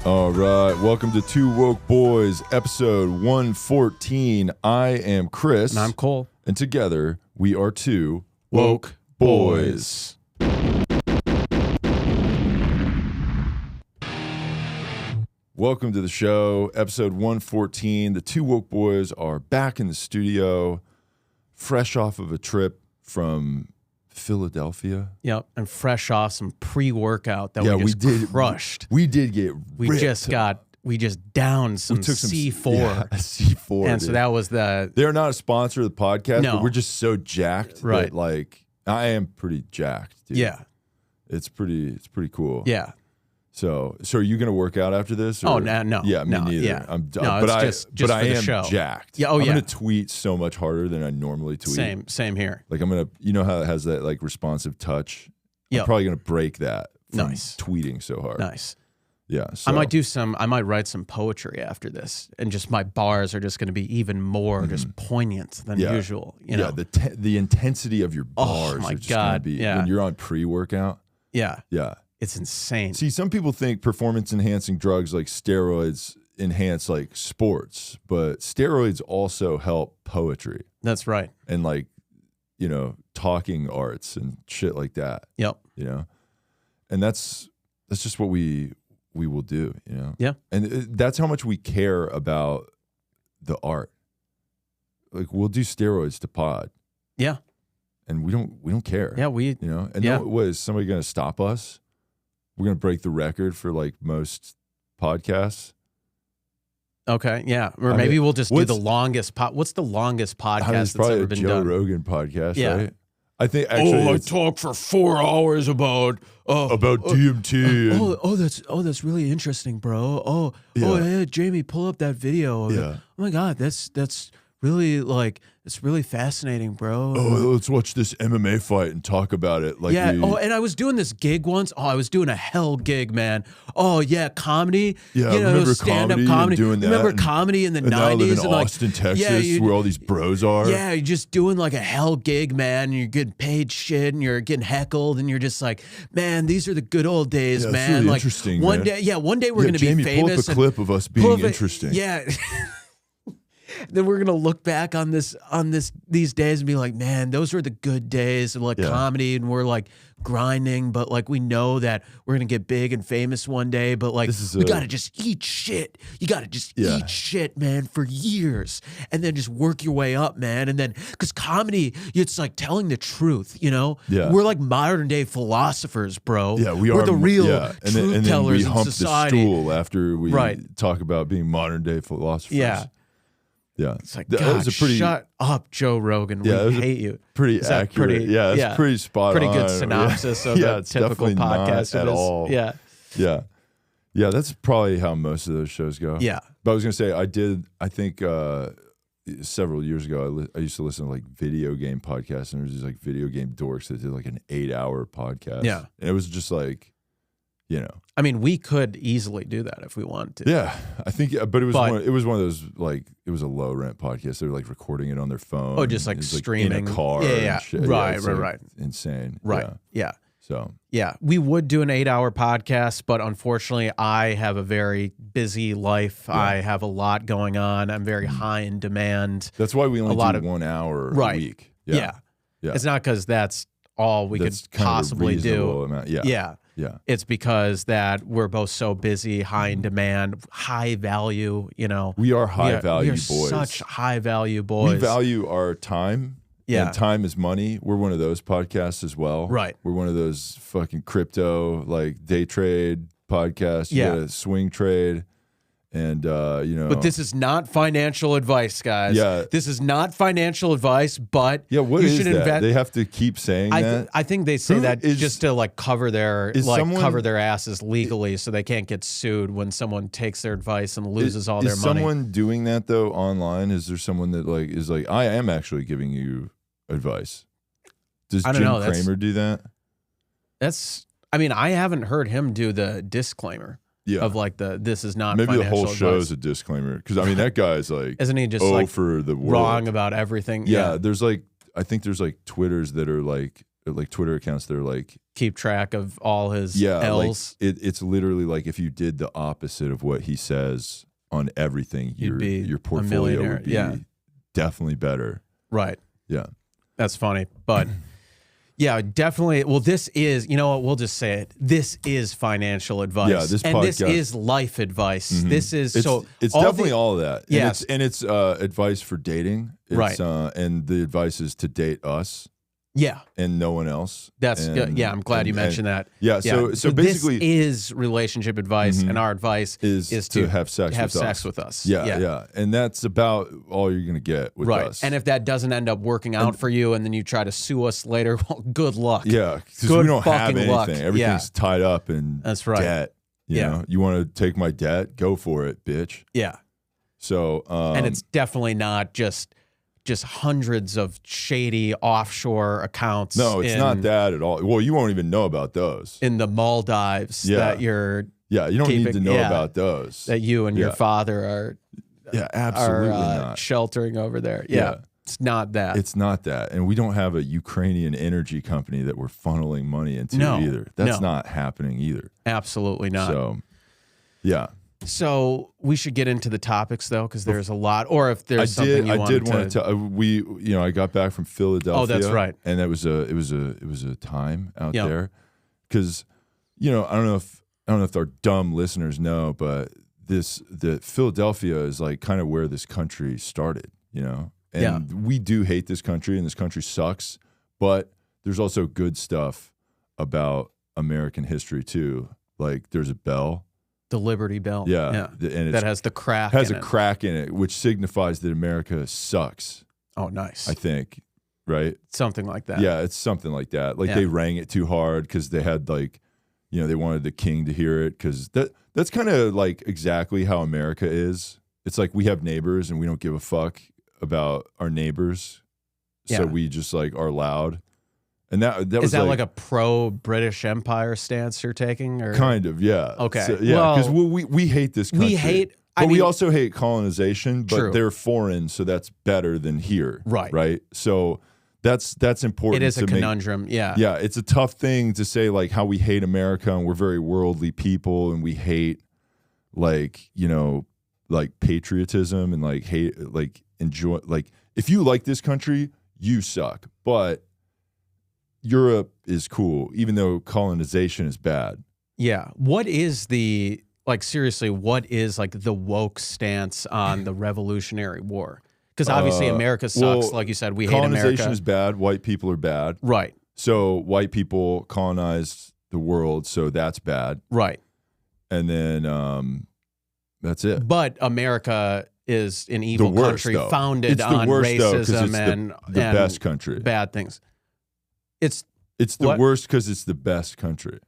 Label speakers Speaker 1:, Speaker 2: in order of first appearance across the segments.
Speaker 1: All right, welcome to Two Woke Boys, episode 114. I am Chris.
Speaker 2: And I'm Cole.
Speaker 1: And together, we are Two Woke Boys. Welcome to the show, episode 114. The Two Woke Boys are back in the studio, fresh off of a trip from Philadelphia.
Speaker 2: Yep, and fresh off some pre-workout that we just crushed.
Speaker 1: We did get
Speaker 2: We just downed some C4.
Speaker 1: Yeah, C4.
Speaker 2: And so that was the...
Speaker 1: They're not a sponsor of the podcast, but we're just so jacked
Speaker 2: right.
Speaker 1: that, like, I am pretty jacked, dude.
Speaker 2: Yeah.
Speaker 1: It's pretty cool.
Speaker 2: Yeah.
Speaker 1: So are you gonna work out after this? Or?
Speaker 2: Oh no.
Speaker 1: Yeah, me neither.
Speaker 2: Yeah.
Speaker 1: I'm done.
Speaker 2: No,
Speaker 1: but
Speaker 2: just
Speaker 1: I
Speaker 2: for the
Speaker 1: am
Speaker 2: show.
Speaker 1: jacked.
Speaker 2: Yeah. Oh,
Speaker 1: I'm
Speaker 2: yeah.
Speaker 1: gonna tweet so much harder than I normally tweet.
Speaker 2: Same here.
Speaker 1: Like I'm gonna, you know how it has that like responsive touch.
Speaker 2: Yeah.
Speaker 1: I'm probably gonna break that from
Speaker 2: Nice.
Speaker 1: tweeting so hard.
Speaker 2: Nice.
Speaker 1: Yeah. So.
Speaker 2: I might write some poetry after this, and just my bars are just going to be even more just poignant than usual. You know?
Speaker 1: The intensity of your bars
Speaker 2: my
Speaker 1: are just
Speaker 2: God.
Speaker 1: gonna be when you're on pre-workout.
Speaker 2: Yeah.
Speaker 1: Yeah.
Speaker 2: It's insane.
Speaker 1: See, some people think performance-enhancing drugs like steroids enhance like sports, but steroids also help poetry
Speaker 2: That's right.
Speaker 1: and like, you know, talking arts and shit like that.
Speaker 2: Yep.
Speaker 1: You know, and that's just what we will do. You know.
Speaker 2: Yeah.
Speaker 1: And that's how much we care about the art. Like we'll do steroids to pod.
Speaker 2: Yeah.
Speaker 1: And we don't care.
Speaker 2: Yeah.
Speaker 1: You know. And is somebody going to stop us? We're going to break the record for like most podcasts.
Speaker 2: Okay, yeah. Or maybe we'll just do the longest what's the longest podcast that's ever been done?
Speaker 1: Joe Rogan podcast,
Speaker 2: Yeah.
Speaker 1: right? I think actually
Speaker 2: I talk for 4 hours about
Speaker 1: DMT.
Speaker 2: that's really interesting, bro. Yeah, Jamie, pull up that video.
Speaker 1: Yeah.
Speaker 2: Oh my God, that's really like it's really fascinating, bro.
Speaker 1: Let's watch this MMA fight and talk about it. Like
Speaker 2: yeah. And I was doing this gig once. I was doing a hell gig, man. Oh yeah, comedy.
Speaker 1: Yeah,
Speaker 2: you know,
Speaker 1: remember
Speaker 2: stand-up
Speaker 1: comedy. Doing that.
Speaker 2: Remember comedy in the 90s?
Speaker 1: And now I live in
Speaker 2: and
Speaker 1: Austin, Texas, where all these bros are.
Speaker 2: Yeah, you're just doing like a hell gig, man. And you're getting paid shit, and you're getting heckled, and you're just like, man, these are the good old days,
Speaker 1: Yeah,
Speaker 2: man.
Speaker 1: really
Speaker 2: like
Speaker 1: interesting.
Speaker 2: One
Speaker 1: man.
Speaker 2: day we're gonna
Speaker 1: Jamie,
Speaker 2: be famous.
Speaker 1: Pull up a clip of us being interesting.
Speaker 2: Yeah. Then we're gonna look back on these days and be like, man, those were the good days of like comedy, and we're like grinding, but like we know that we're gonna get big and famous one day, but like we gotta just eat shit. You gotta just eat shit, man, for years, and then just work your way up, man. And then because comedy, it's like telling the truth, you know?
Speaker 1: Yeah.
Speaker 2: We're like modern day philosophers, bro.
Speaker 1: Yeah,
Speaker 2: we're the real
Speaker 1: and
Speaker 2: truth
Speaker 1: then
Speaker 2: tellers
Speaker 1: we hump
Speaker 2: in society.
Speaker 1: the stool after we talk about being modern day philosophers.
Speaker 2: Yeah.
Speaker 1: Yeah,
Speaker 2: it's like, God, shut up, Joe Rogan. We hate you.
Speaker 1: Pretty accurate. It's pretty spot on.
Speaker 2: Pretty good synopsis of a typical podcast.
Speaker 1: At all.
Speaker 2: Yeah.
Speaker 1: That's probably how most of those shows go.
Speaker 2: Yeah.
Speaker 1: But I was going to say, I think several years ago, I used to listen to like video game podcasts, and there was these like video game dorks that did like an 8-hour podcast.
Speaker 2: Yeah.
Speaker 1: And it was just like, you know.
Speaker 2: I mean, we could easily do that if we wanted to.
Speaker 1: Yeah, I think, but it was one of those like it was a low rent podcast. They were like recording it on their phone.
Speaker 2: Oh, just like streaming
Speaker 1: in a car.
Speaker 2: Yeah. Right.
Speaker 1: Insane.
Speaker 2: Right. Yeah.
Speaker 1: So
Speaker 2: we would do an 8-hour podcast, but unfortunately, I have a very busy life. Yeah. I have a lot going on. I'm very high in demand.
Speaker 1: That's why we only do 1 hour a week.
Speaker 2: Yeah. It's not because that's all we could possibly do.
Speaker 1: Amount. Yeah.
Speaker 2: It's because that we're both so busy, high in demand, high value, you know.
Speaker 1: We are high value boys.
Speaker 2: We are such high value boys.
Speaker 1: We value our time. Yeah. And time is money. We're one of those podcasts as well.
Speaker 2: Right.
Speaker 1: We're one of those fucking crypto, like day trade podcasts. You gotta swing trade. And, you know.
Speaker 2: But this is not financial advice, guys.
Speaker 1: Yeah.
Speaker 2: This is not financial advice, but
Speaker 1: what
Speaker 2: you
Speaker 1: is
Speaker 2: should
Speaker 1: that?
Speaker 2: invest.
Speaker 1: They have to keep saying that?
Speaker 2: I think they say that just to like cover their asses legally so they can't get sued when someone takes their advice and loses all their money.
Speaker 1: Is someone doing that, though, online? Is there someone that like is like, I am actually giving you advice? Does Jim Cramer do that?
Speaker 2: I mean, I haven't heard him do the disclaimer. Yeah. Of like this is not
Speaker 1: maybe
Speaker 2: financial
Speaker 1: the whole show
Speaker 2: advice.
Speaker 1: is a disclaimer, because I mean that guy's like
Speaker 2: isn't he just like
Speaker 1: for the world.
Speaker 2: Wrong about everything?
Speaker 1: Yeah, there's like I think there's like Twitters that are like like Twitter accounts that are like
Speaker 2: keep track of all his
Speaker 1: like
Speaker 2: L's.
Speaker 1: it's literally like if you did the opposite of what he says on everything, your portfolio would be definitely better.
Speaker 2: Right.
Speaker 1: Yeah.
Speaker 2: That's funny. But yeah, definitely. Well, this is, you know what, we'll just say it. This is financial advice.
Speaker 1: Yeah, this
Speaker 2: and
Speaker 1: podcast,
Speaker 2: this is life advice.
Speaker 1: Mm-hmm.
Speaker 2: This is
Speaker 1: it's definitely all of that.
Speaker 2: Yes.
Speaker 1: And it's advice for dating.
Speaker 2: Right.
Speaker 1: And the advice is to date us.
Speaker 2: Yeah.
Speaker 1: And no one else.
Speaker 2: That's good. Yeah, I'm glad you mentioned that.
Speaker 1: Yeah, so basically
Speaker 2: this is relationship advice, and our advice is to
Speaker 1: have sex
Speaker 2: with us.
Speaker 1: Yeah. And that's about all you're gonna get with us.
Speaker 2: And if that doesn't end up working out for you and then you try to sue us later, well, good luck.
Speaker 1: Yeah, because we don't have anything.
Speaker 2: Luck.
Speaker 1: Everything's tied up in debt. You know? You want to take my debt? Go for it, bitch.
Speaker 2: Yeah.
Speaker 1: So
Speaker 2: and it's definitely not just hundreds of shady offshore accounts.
Speaker 1: No, it's not that at all. Well, you won't even know about those.
Speaker 2: In the Maldives that you're
Speaker 1: you don't need to know about those.
Speaker 2: That you and your father are
Speaker 1: absolutely not
Speaker 2: sheltering over there. Yeah. It's not that.
Speaker 1: It's not that. And we don't have a Ukrainian energy company that we're funneling money into either. That's not happening either.
Speaker 2: Absolutely not.
Speaker 1: So, yeah.
Speaker 2: So we should get into the topics though, because there's a lot. Or if there's something you wanted to. I did
Speaker 1: want to. I got back from Philadelphia.
Speaker 2: Oh, that's right.
Speaker 1: And it was a time out there, because I don't know if our dumb listeners know, but the Philadelphia is like kind of where this country started. And we do hate this country, and this country sucks. But there's also good stuff about American history too. Like there's a bell.
Speaker 2: The Liberty Bell.
Speaker 1: Yeah. And
Speaker 2: that has the crack
Speaker 1: in it. Crack in it, which signifies that America sucks.
Speaker 2: Oh, nice.
Speaker 1: I think, right?
Speaker 2: Something like that.
Speaker 1: Yeah, it's something like that. Like they rang it too hard because they had they wanted the king to hear it, because that's kind of like exactly how America is. It's like we have neighbors and we don't give a fuck about our neighbors. So we just are loud. And that
Speaker 2: is that like a pro-British Empire stance you're taking, or
Speaker 1: kind of, yeah.
Speaker 2: Okay,
Speaker 1: so, yeah, because we hate this country. We also hate colonization, but they're foreign, so that's better than here, right? So that's important.
Speaker 2: It is a conundrum, yeah.
Speaker 1: It's a tough thing to say, like how we hate America and we're very worldly people, and we hate patriotism and enjoy, if you like this country, you suck, but Europe is cool, even though colonization is bad.
Speaker 2: Yeah. What is seriously, what is the woke stance on the Revolutionary War? Because obviously America sucks. Like you said, we hate America.
Speaker 1: Colonization is bad. White people are bad.
Speaker 2: Right.
Speaker 1: So white people colonized the world, so that's bad.
Speaker 2: Right.
Speaker 1: And then that's it.
Speaker 2: But America is an evil country founded on racism and
Speaker 1: the best country.
Speaker 2: Bad things.
Speaker 1: It's the worst because it's the best country.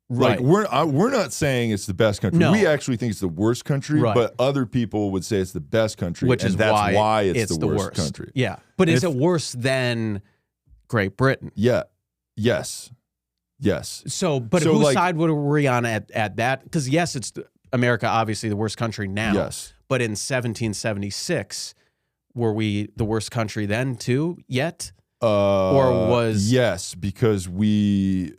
Speaker 2: Right.
Speaker 1: We're not saying it's the best country.
Speaker 2: No.
Speaker 1: We actually think it's the worst country, but other people would say it's the best country, that's why it's the worst country.
Speaker 2: Yeah. But is it worse than Great Britain?
Speaker 1: Yeah. Yes.
Speaker 2: So whose side were we on at that? Because yes, it's America, obviously the worst country now.
Speaker 1: Yes.
Speaker 2: But in 1776, were we the worst country then too yet? Or was
Speaker 1: because we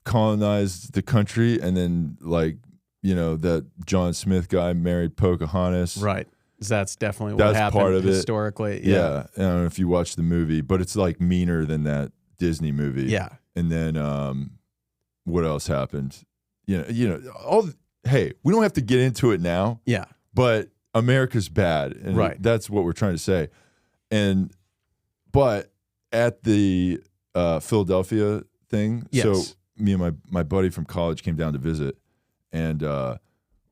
Speaker 1: colonized the country, and then that John Smith guy married Pocahontas.
Speaker 2: Right. That's definitely what happened
Speaker 1: part of
Speaker 2: historically.
Speaker 1: Yeah. I don't know if you watched the movie, but it's meaner than that Disney movie.
Speaker 2: Yeah.
Speaker 1: And then what else happened? Hey, we don't have to get into it now.
Speaker 2: Yeah.
Speaker 1: But America's bad, and that's what we're trying to say. But at the Philadelphia thing, so me and my buddy from college came down to visit, and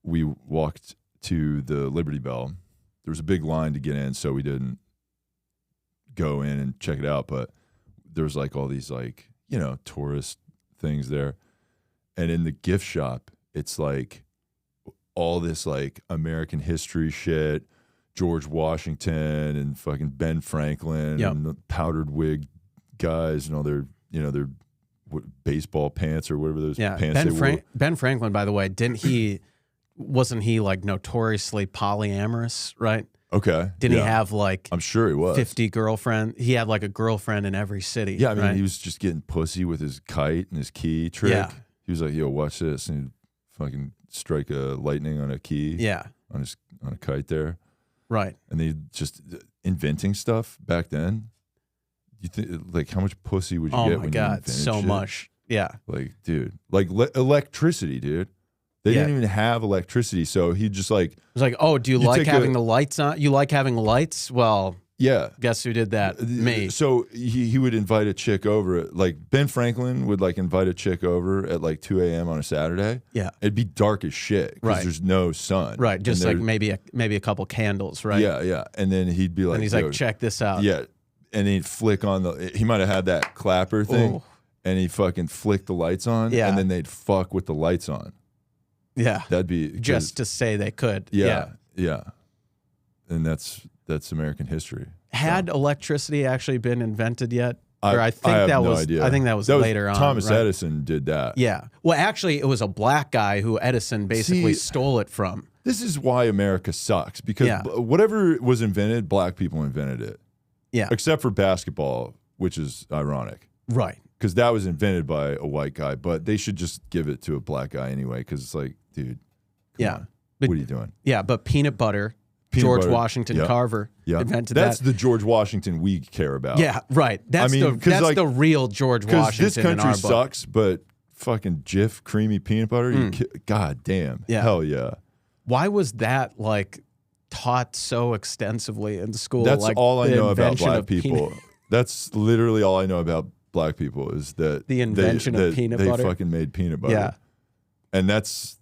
Speaker 1: we walked to the Liberty Bell. There was a big line to get in, so we didn't go in and check it out. But there was all these tourist things there, and in the gift shop, it's all this American history shit. George Washington and fucking Ben Franklin and the powdered wig guys and all their baseball pants or whatever those pants they wore.
Speaker 2: Ben Franklin, by the way, wasn't he notoriously polyamorous, right?
Speaker 1: Okay.
Speaker 2: Didn't he have like
Speaker 1: I'm sure he was
Speaker 2: 50 girlfriend? He had like a girlfriend in every city.
Speaker 1: Yeah, I mean,
Speaker 2: right?
Speaker 1: he was just getting pussy with his kite and his key trick.
Speaker 2: Yeah.
Speaker 1: He was like, "Yo, watch this," and he'd fucking strike a lightning on a key.
Speaker 2: Yeah.
Speaker 1: On a kite there.
Speaker 2: Right.
Speaker 1: And they just inventing stuff back then. You think like how much pussy would you get?
Speaker 2: Oh my
Speaker 1: when
Speaker 2: God,
Speaker 1: you invented
Speaker 2: so
Speaker 1: shit?
Speaker 2: much. Yeah.
Speaker 1: Like, dude, like electricity, dude. They didn't even have electricity, so he just like
Speaker 2: It was like, oh, do you like having the lights on? You like having lights? Well,
Speaker 1: yeah.
Speaker 2: Guess who did that? Me.
Speaker 1: So he would invite a chick over. Like Ben Franklin would like invite a chick over at like 2 a.m. on a Saturday.
Speaker 2: Yeah.
Speaker 1: It'd be dark as shit because
Speaker 2: Right.
Speaker 1: there's no sun.
Speaker 2: Right. Just like maybe a couple candles, right?
Speaker 1: Yeah, yeah. And then he'd be like,
Speaker 2: and he's like, check this out.
Speaker 1: Yeah. And he'd flick on he might have had that clapper thing.
Speaker 2: Ooh.
Speaker 1: And he'd fucking flick the lights on.
Speaker 2: Yeah.
Speaker 1: And then they'd fuck with the lights on.
Speaker 2: Yeah.
Speaker 1: That'd be
Speaker 2: just to say they could.
Speaker 1: Yeah. Yeah. And that's American history.
Speaker 2: Had electricity actually been invented yet? Or
Speaker 1: I have no idea.
Speaker 2: I think that was later on.
Speaker 1: Thomas
Speaker 2: right?
Speaker 1: Edison did that.
Speaker 2: Yeah. Well, actually, it was a black guy who Edison basically stole it from.
Speaker 1: This is why America sucks, because
Speaker 2: Yeah.
Speaker 1: whatever was invented, black people invented it.
Speaker 2: Yeah.
Speaker 1: Except for basketball, which is ironic.
Speaker 2: Right.
Speaker 1: Because that was invented by a white guy, but they should just give it to a black guy anyway, because it's like, dude, come on.
Speaker 2: But,
Speaker 1: what are you doing?
Speaker 2: Yeah, but peanut butter, George Washington Carver invented
Speaker 1: That's
Speaker 2: that.
Speaker 1: the George Washington we care about.
Speaker 2: Yeah, right. That's the real George Washington.
Speaker 1: This country
Speaker 2: in our book.
Speaker 1: sucks, but fucking Jif creamy peanut butter, god damn.
Speaker 2: Yeah.
Speaker 1: Hell yeah.
Speaker 2: Why was that like taught so extensively in school?
Speaker 1: That's
Speaker 2: like,
Speaker 1: all I know about
Speaker 2: invention
Speaker 1: black
Speaker 2: of
Speaker 1: people. That's literally all I know about black people is that
Speaker 2: the invention of peanut butter.
Speaker 1: They fucking made peanut butter.
Speaker 2: Yeah.
Speaker 1: And that's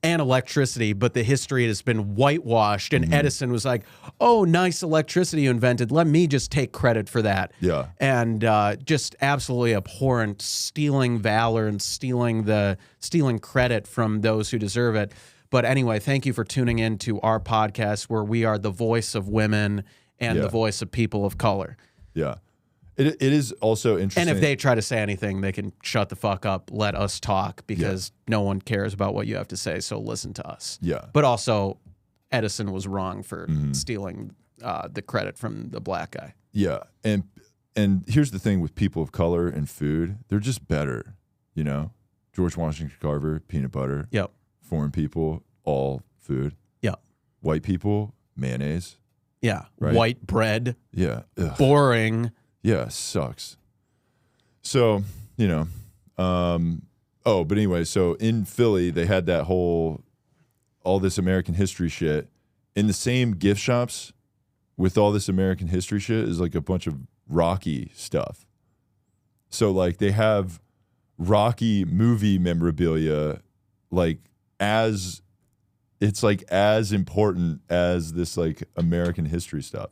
Speaker 2: and electricity, but the history has been whitewashed. And Edison was like, "Oh, nice electricity you invented. Let me just take credit for that."
Speaker 1: Yeah.
Speaker 2: And just absolutely abhorrent, stealing valor and stealing credit from those who deserve it. But anyway, thank you for tuning in to our podcast, where we are the voice of women and the voice of people of color.
Speaker 1: Yeah. It is also interesting.
Speaker 2: And if they try to say anything, they can shut the fuck up, let us talk, because no one cares about what you have to say, so listen to us.
Speaker 1: Yeah.
Speaker 2: But also, Edison was wrong for stealing the credit from the black guy.
Speaker 1: Yeah. And here's the thing with people of color and food, they're just better, you know? George Washington Carver, peanut butter.
Speaker 2: Yep.
Speaker 1: Foreign people, all food.
Speaker 2: Yep.
Speaker 1: White people, mayonnaise.
Speaker 2: Yeah.
Speaker 1: Right?
Speaker 2: White bread.
Speaker 1: Yeah. Ugh.
Speaker 2: Boring.
Speaker 1: Yeah, sucks. So, you know, but anyway, so in Philly, they had that all this American history shit. In the same gift shops with all this American history shit is like a bunch of Rocky stuff. So like they have Rocky movie memorabilia, like it's as important as this like American history stuff.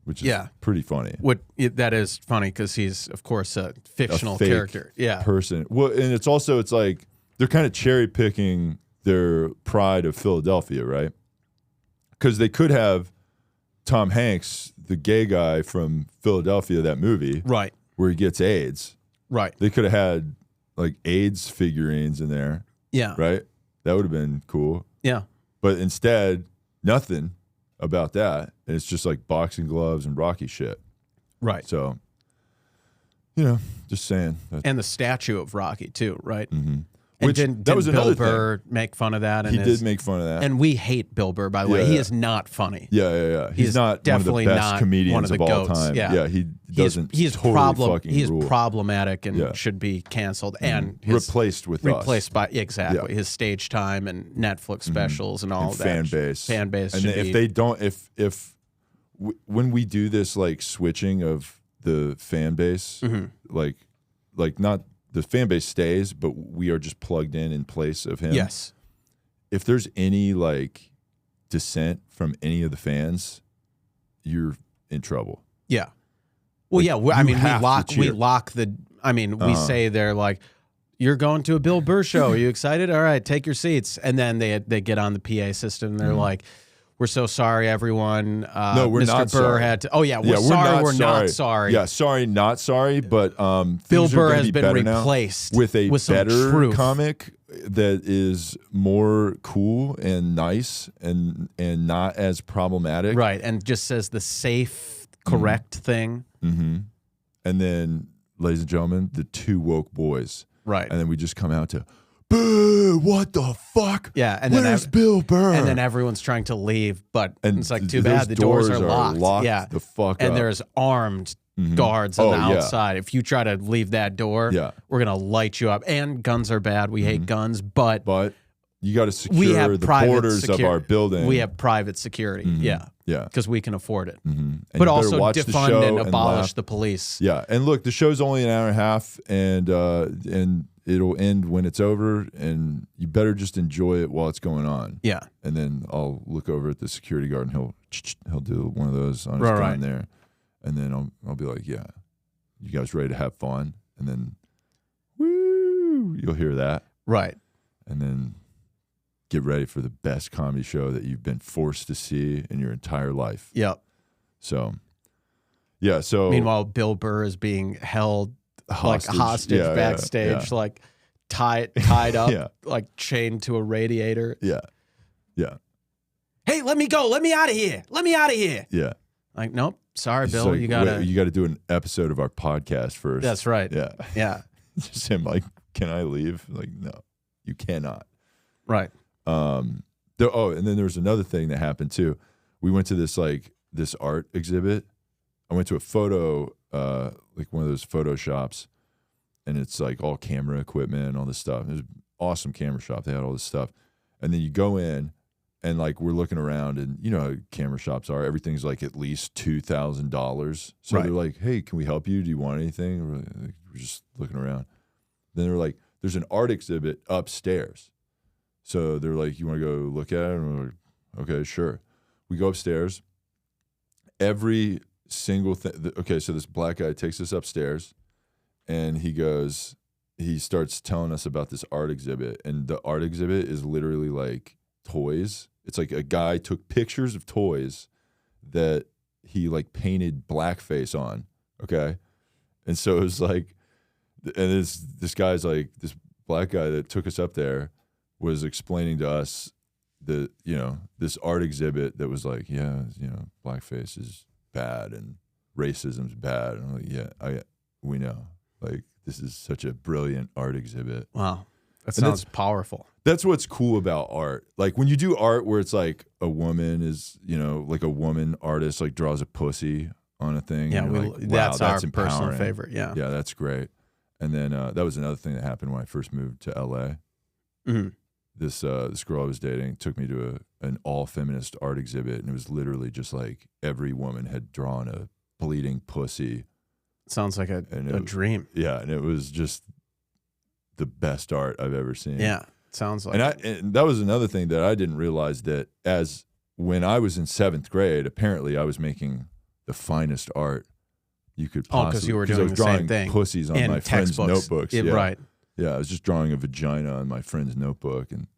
Speaker 1: Which is pretty funny.
Speaker 2: That is funny because he's, of course, a fictional
Speaker 1: fake
Speaker 2: character. Yeah.
Speaker 1: Person. Well, and it's like they're kind of cherry picking their pride of Philadelphia, right? Because they could have Tom Hanks, the gay guy from Philadelphia, that movie,
Speaker 2: right,
Speaker 1: where he gets AIDS.
Speaker 2: Right.
Speaker 1: They could have had like AIDS figurines in there.
Speaker 2: Yeah.
Speaker 1: Right? That would have been cool.
Speaker 2: Yeah.
Speaker 1: But instead, nothing about that, and it's just like boxing gloves and Rocky shit.
Speaker 2: Right.
Speaker 1: So, you know, just saying.
Speaker 2: And the statue of Rocky too, right?
Speaker 1: Mm-hmm.
Speaker 2: And
Speaker 1: Which
Speaker 2: didn't
Speaker 1: that was
Speaker 2: Bill
Speaker 1: another
Speaker 2: Burr
Speaker 1: thing.
Speaker 2: make fun of that?
Speaker 1: He did make fun of that.
Speaker 2: And we hate Bill Burr, by the way. He is not funny.
Speaker 1: Yeah. He's not
Speaker 2: definitely
Speaker 1: one of the best
Speaker 2: not
Speaker 1: comedians
Speaker 2: one of the
Speaker 1: all
Speaker 2: goats.
Speaker 1: time.
Speaker 2: Yeah,
Speaker 1: he doesn't.
Speaker 2: He's
Speaker 1: totally fucking
Speaker 2: He's
Speaker 1: rule.
Speaker 2: problematic and should be canceled and
Speaker 1: replaced
Speaker 2: by his stage time and Netflix specials and all
Speaker 1: and
Speaker 2: of that.
Speaker 1: Fan base. And
Speaker 2: should
Speaker 1: if
Speaker 2: be,
Speaker 1: they don't, when we do this like switching of the fan base, like not the fan base stays, but we are just plugged in place of him.
Speaker 2: Yes.
Speaker 1: If there's any like dissent from any of the fans, you're in trouble.
Speaker 2: Yeah. Well,
Speaker 1: like,
Speaker 2: we lock the. I mean, we say they're like, "You're going to a Bill Burr show. Are you excited? All right, take your seats." And then they get on the PA system. And they're like, we're so sorry, everyone.
Speaker 1: No, we're
Speaker 2: Mr.
Speaker 1: not
Speaker 2: Burr
Speaker 1: sorry.
Speaker 2: had to. Oh yeah, we're sorry. We're not sorry.
Speaker 1: Yeah, sorry, not sorry. But
Speaker 2: Bill
Speaker 1: things are
Speaker 2: Burr
Speaker 1: gonna
Speaker 2: has
Speaker 1: be
Speaker 2: been
Speaker 1: better now
Speaker 2: replaced
Speaker 1: with a
Speaker 2: some
Speaker 1: better
Speaker 2: truth.
Speaker 1: comic that is more cool and nice and not as problematic.
Speaker 2: Right, and just says the safe, correct thing.
Speaker 1: Mm-hmm. And then, ladies and gentlemen, the two woke boys.
Speaker 2: Right.
Speaker 1: And then we just come out to, boo, what the fuck?
Speaker 2: Yeah, and
Speaker 1: where's Bill Burr?
Speaker 2: And then everyone's trying to leave, but it's like, too
Speaker 1: those
Speaker 2: bad, the doors are locked.
Speaker 1: Yeah, the fuck
Speaker 2: and
Speaker 1: up.
Speaker 2: there's armed guards on the
Speaker 1: yeah.
Speaker 2: outside. If you try to leave that door, we're going to light you up. And guns are bad. We hate guns, but
Speaker 1: you got to secure the borders of our building.
Speaker 2: We have private security, yeah,
Speaker 1: because
Speaker 2: we can afford it.
Speaker 1: But
Speaker 2: also defund and abolish the police.
Speaker 1: Yeah, and look, the show's only an hour and a half, and it'll end when it's over, and you better just enjoy it while it's going on. Yeah, and then I'll look over at the security guard, and he'll do one of those on his gun there, and then I'll be like, yeah, you guys ready to have fun? And then, woo, you'll hear that, right, and then get ready for the best comedy show that you've been forced to see in your entire life. Yep. So, yeah. So
Speaker 2: meanwhile, Bill Burr is being held hostage backstage, like tied up, like chained to a radiator. Yeah. Yeah. Hey, let me go. Let me out of here. Let me out of here. Yeah. Like, nope. Sorry, Bill. Like, you gotta do an episode of our podcast first. That's right. Yeah. Yeah. Just him like, can I leave? Like, no, you cannot. Right. And then there was another thing that happened too. We went to this art exhibit. I went to a photo, like one of those photo shops, and it's like all camera equipment and all this stuff. It was an awesome camera shop. They had all this stuff. And then you go in and like we're looking around, and you know how camera shops are. Everything's like at least $2,000. So they're like, hey, can we help you? Do you want anything? We're just looking around. Then they're like, there's an art exhibit upstairs. So they're like, you want to go look at it? And we're like, okay, sure. We go upstairs. Every single thing. Okay, so this black guy takes us upstairs, and he starts telling us about this art exhibit. And the art exhibit is literally like toys. It's like a guy took pictures of toys that he like painted blackface on. Okay. And so it was like, and this guy's like, this black guy that took us up there was explaining to us that, you know, this art exhibit that was like, yeah, you know, blackface is bad and racism's bad. And I'm like, yeah, we know. Like, this is such a brilliant art exhibit. Wow. That sounds powerful. That's what's cool about art. Like when you do art where it's like a woman is, you know, like a woman artist like draws a pussy on a thing. Yeah, like, wow, that's our personal favorite. Yeah. Yeah, that's great. And then that was another thing that happened when I first moved to LA. Mm-hmm. This girl I was dating took me to an all-feminist art exhibit, and it was literally just like every woman had drawn a bleeding pussy. Sounds like a dream. Yeah, and it was just the best art I've ever seen. Yeah, sounds like and that was another thing that I didn't realize, that as when I was in 7th grade, apparently I was making the finest art you could possibly. Because you were doing the same thing. Pussies on my friends' notebooks. Yeah. Right. Yeah, I was just drawing a vagina on my friend's notebook and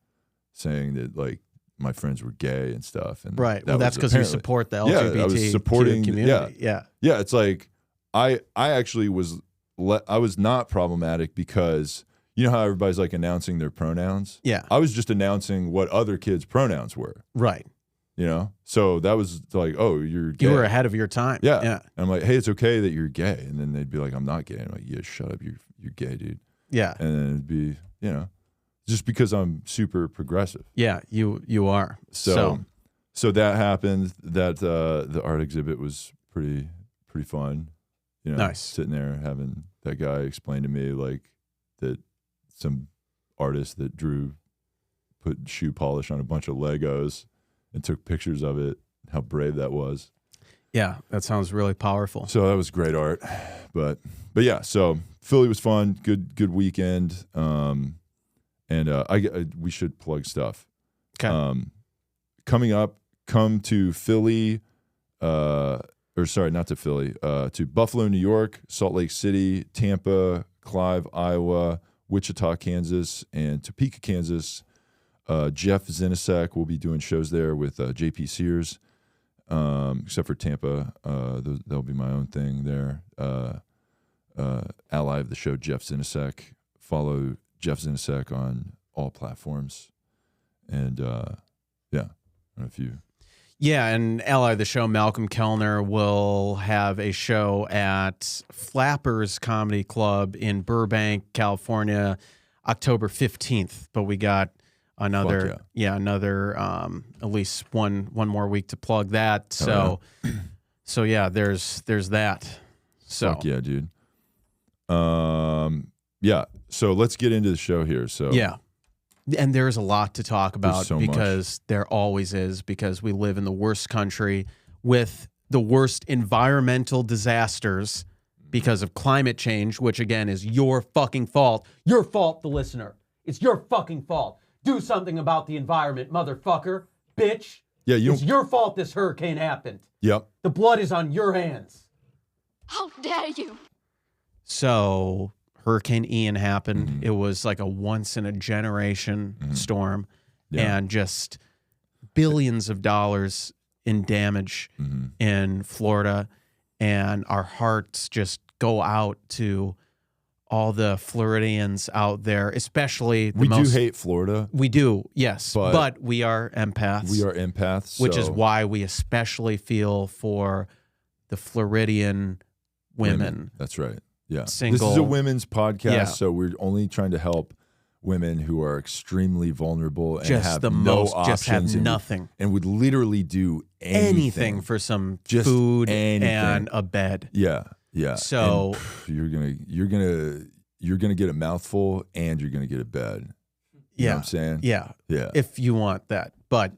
Speaker 2: saying that like my friends were gay and stuff. And right. Well, that's because you support the LGBT community. Yeah. Yeah. It's like I actually was not problematic because you know how everybody's like announcing their pronouns. Yeah. I was just announcing what other kids' pronouns were. Right. You know, so that was like, oh, you're gay. You were ahead of your time. Yeah. Yeah. And I'm like, hey, it's okay that you're gay. And then they'd be like, I'm not gay. And I'm like, yeah, shut up. You're gay, dude. Yeah. And then it'd be, you know, just because I'm super progressive. Yeah, you are. So that happened. That the art exhibit was pretty fun. You know, nice. Sitting there having that guy explain to me like that some artist that put shoe polish on a bunch of Legos and took pictures of it, how brave that was. Yeah, that sounds really powerful. So that was great art. But yeah, so Philly was fun, good weekend. And we should plug stuff. Okay. Coming up, come to Philly, not to Philly, to Buffalo, New York, Salt Lake City, Tampa, Clive, Iowa, Wichita, Kansas, and Topeka, Kansas.
Speaker 1: Jeff Zenisek will be doing shows there with JP Sears, except for Tampa. That'll be my own thing there. Ally of the show, Jeff Zenisek. Follow Jeff Zenisek on all platforms. And yeah, I don't know if you...
Speaker 2: Yeah, and ally of the show, Malcolm Kellner, will have a show at Flappers Comedy Club in Burbank, California, October 15th. But we got another, another at least one more week to plug that. So, so yeah, there's that. So
Speaker 1: fuck yeah, dude. Yeah. So let's get into the show here. So
Speaker 2: yeah. And there's a lot to talk about
Speaker 1: much.
Speaker 2: because there always is, because we live in the worst country with the worst environmental disasters because of climate change, which again is your fucking fault. Your fault, the listener. It's your fucking fault. Do something about the environment, motherfucker, bitch.
Speaker 1: Yeah,
Speaker 2: it's your fault this hurricane happened.
Speaker 1: Yep.
Speaker 2: The blood is on your hands.
Speaker 3: How dare you?
Speaker 2: So Hurricane Ian happened. It was like a once-in-a-generation storm, and just billions of dollars in damage in Florida. And our hearts just go out to all the Floridians out there, especially the
Speaker 1: we do hate Florida.
Speaker 2: We do, yes, but we are empaths.
Speaker 1: We are empaths,
Speaker 2: which is why we especially feel for the Floridian women.
Speaker 1: That's right. Yeah.
Speaker 2: Single.
Speaker 1: This is a women's podcast, so we're only trying to help women who are extremely vulnerable and
Speaker 2: just
Speaker 1: have
Speaker 2: the
Speaker 1: no
Speaker 2: most,
Speaker 1: options
Speaker 2: just have nothing,
Speaker 1: and would literally do anything
Speaker 2: for some
Speaker 1: just
Speaker 2: food and a bed.
Speaker 1: Yeah, yeah.
Speaker 2: So
Speaker 1: and, you're gonna get a mouthful and you're gonna get a bed. You know what I'm saying?
Speaker 2: Yeah,
Speaker 1: yeah.
Speaker 2: If you want that, but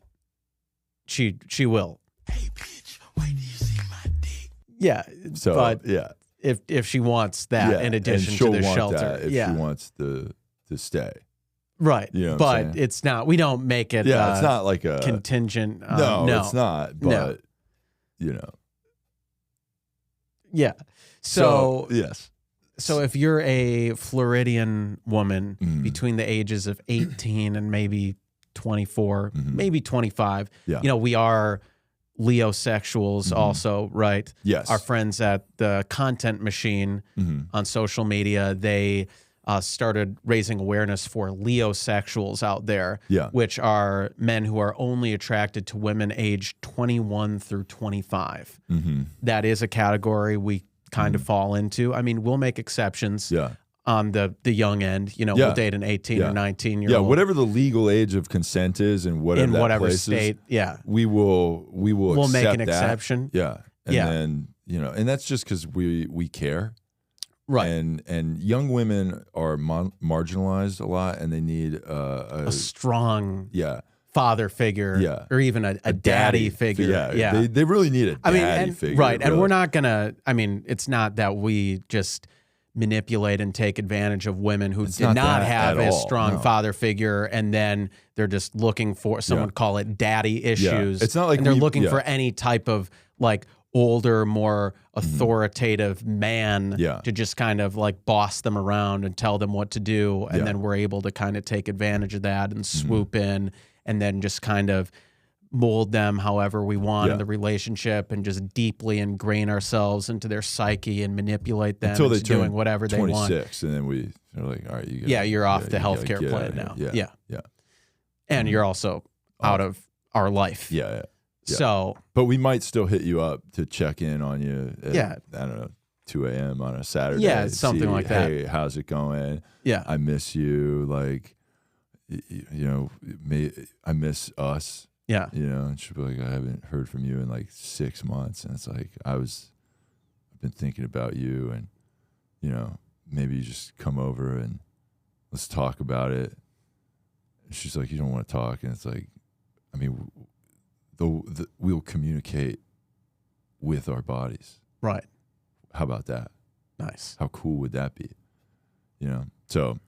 Speaker 2: she will.
Speaker 4: Hey bitch, wait till you see my dick.
Speaker 2: Yeah.
Speaker 1: So
Speaker 2: but
Speaker 1: yeah.
Speaker 2: If she wants that in addition to the shelter,
Speaker 1: if she wants to stay,
Speaker 2: right?
Speaker 1: You know
Speaker 2: but it's not. We don't make it.
Speaker 1: Yeah, it's not like a
Speaker 2: contingent.
Speaker 1: No, it's not. But you know,
Speaker 2: yeah. So
Speaker 1: yes.
Speaker 2: So if you're a Floridian woman between the ages of 18 and maybe 24, maybe 25, you know, we are Leosexuals also, right?
Speaker 1: Yes.
Speaker 2: Our friends at the Content Machine on social media, they started raising awareness for Leosexuals out there, which are men who are only attracted to women aged 21 through 25. That is a category we kind of fall into. I mean, we'll make exceptions on the young end. You know, we'll date an 18 or 19-year-old.
Speaker 1: Yeah, whatever the legal age of consent is and whatever
Speaker 2: in
Speaker 1: that
Speaker 2: whatever
Speaker 1: place
Speaker 2: state,
Speaker 1: is, we'll
Speaker 2: make an
Speaker 1: that.
Speaker 2: exception.
Speaker 1: Yeah. And then, you know, and that's just because we care.
Speaker 2: Right.
Speaker 1: And young women are marginalized a lot, and they need a
Speaker 2: strong father figure, or even a daddy figure.
Speaker 1: They really need a daddy figure.
Speaker 2: Right. And we're not going to, I mean, it's not that we just manipulate and take advantage of women who did not have a strong father figure, and then they're just looking for, someone call it daddy issues.
Speaker 1: It's not like
Speaker 2: they're looking for any type of like older, more authoritative man to just kind of like boss them around and tell them what to do. And then we're able to kind of take advantage of that and swoop in and then just kind of mold them however we want in the relationship and just deeply ingrain ourselves into their psyche and manipulate them
Speaker 1: until they
Speaker 2: into doing whatever they want.
Speaker 1: 26, and then they're like, all right,
Speaker 2: you're off the healthcare plan now. Yeah. And you're also out of our life.
Speaker 1: Yeah.
Speaker 2: So,
Speaker 1: but we might still hit you up to check in on you at, I don't know, 2 a.m. on a Saturday.
Speaker 2: Yeah, something like that.
Speaker 1: Hey, how's it going?
Speaker 2: Yeah.
Speaker 1: I miss you. Like, you know, I miss us.
Speaker 2: Yeah.
Speaker 1: You know, and she'll be like, I haven't heard from you in like 6 months. And it's like, I've been thinking about you, and, you know, maybe you just come over and let's talk about it. And she's like, you don't want to talk. And it's like, I mean, we'll communicate with our bodies.
Speaker 2: Right.
Speaker 1: How about that?
Speaker 2: Nice.
Speaker 1: How cool would that be? You know? So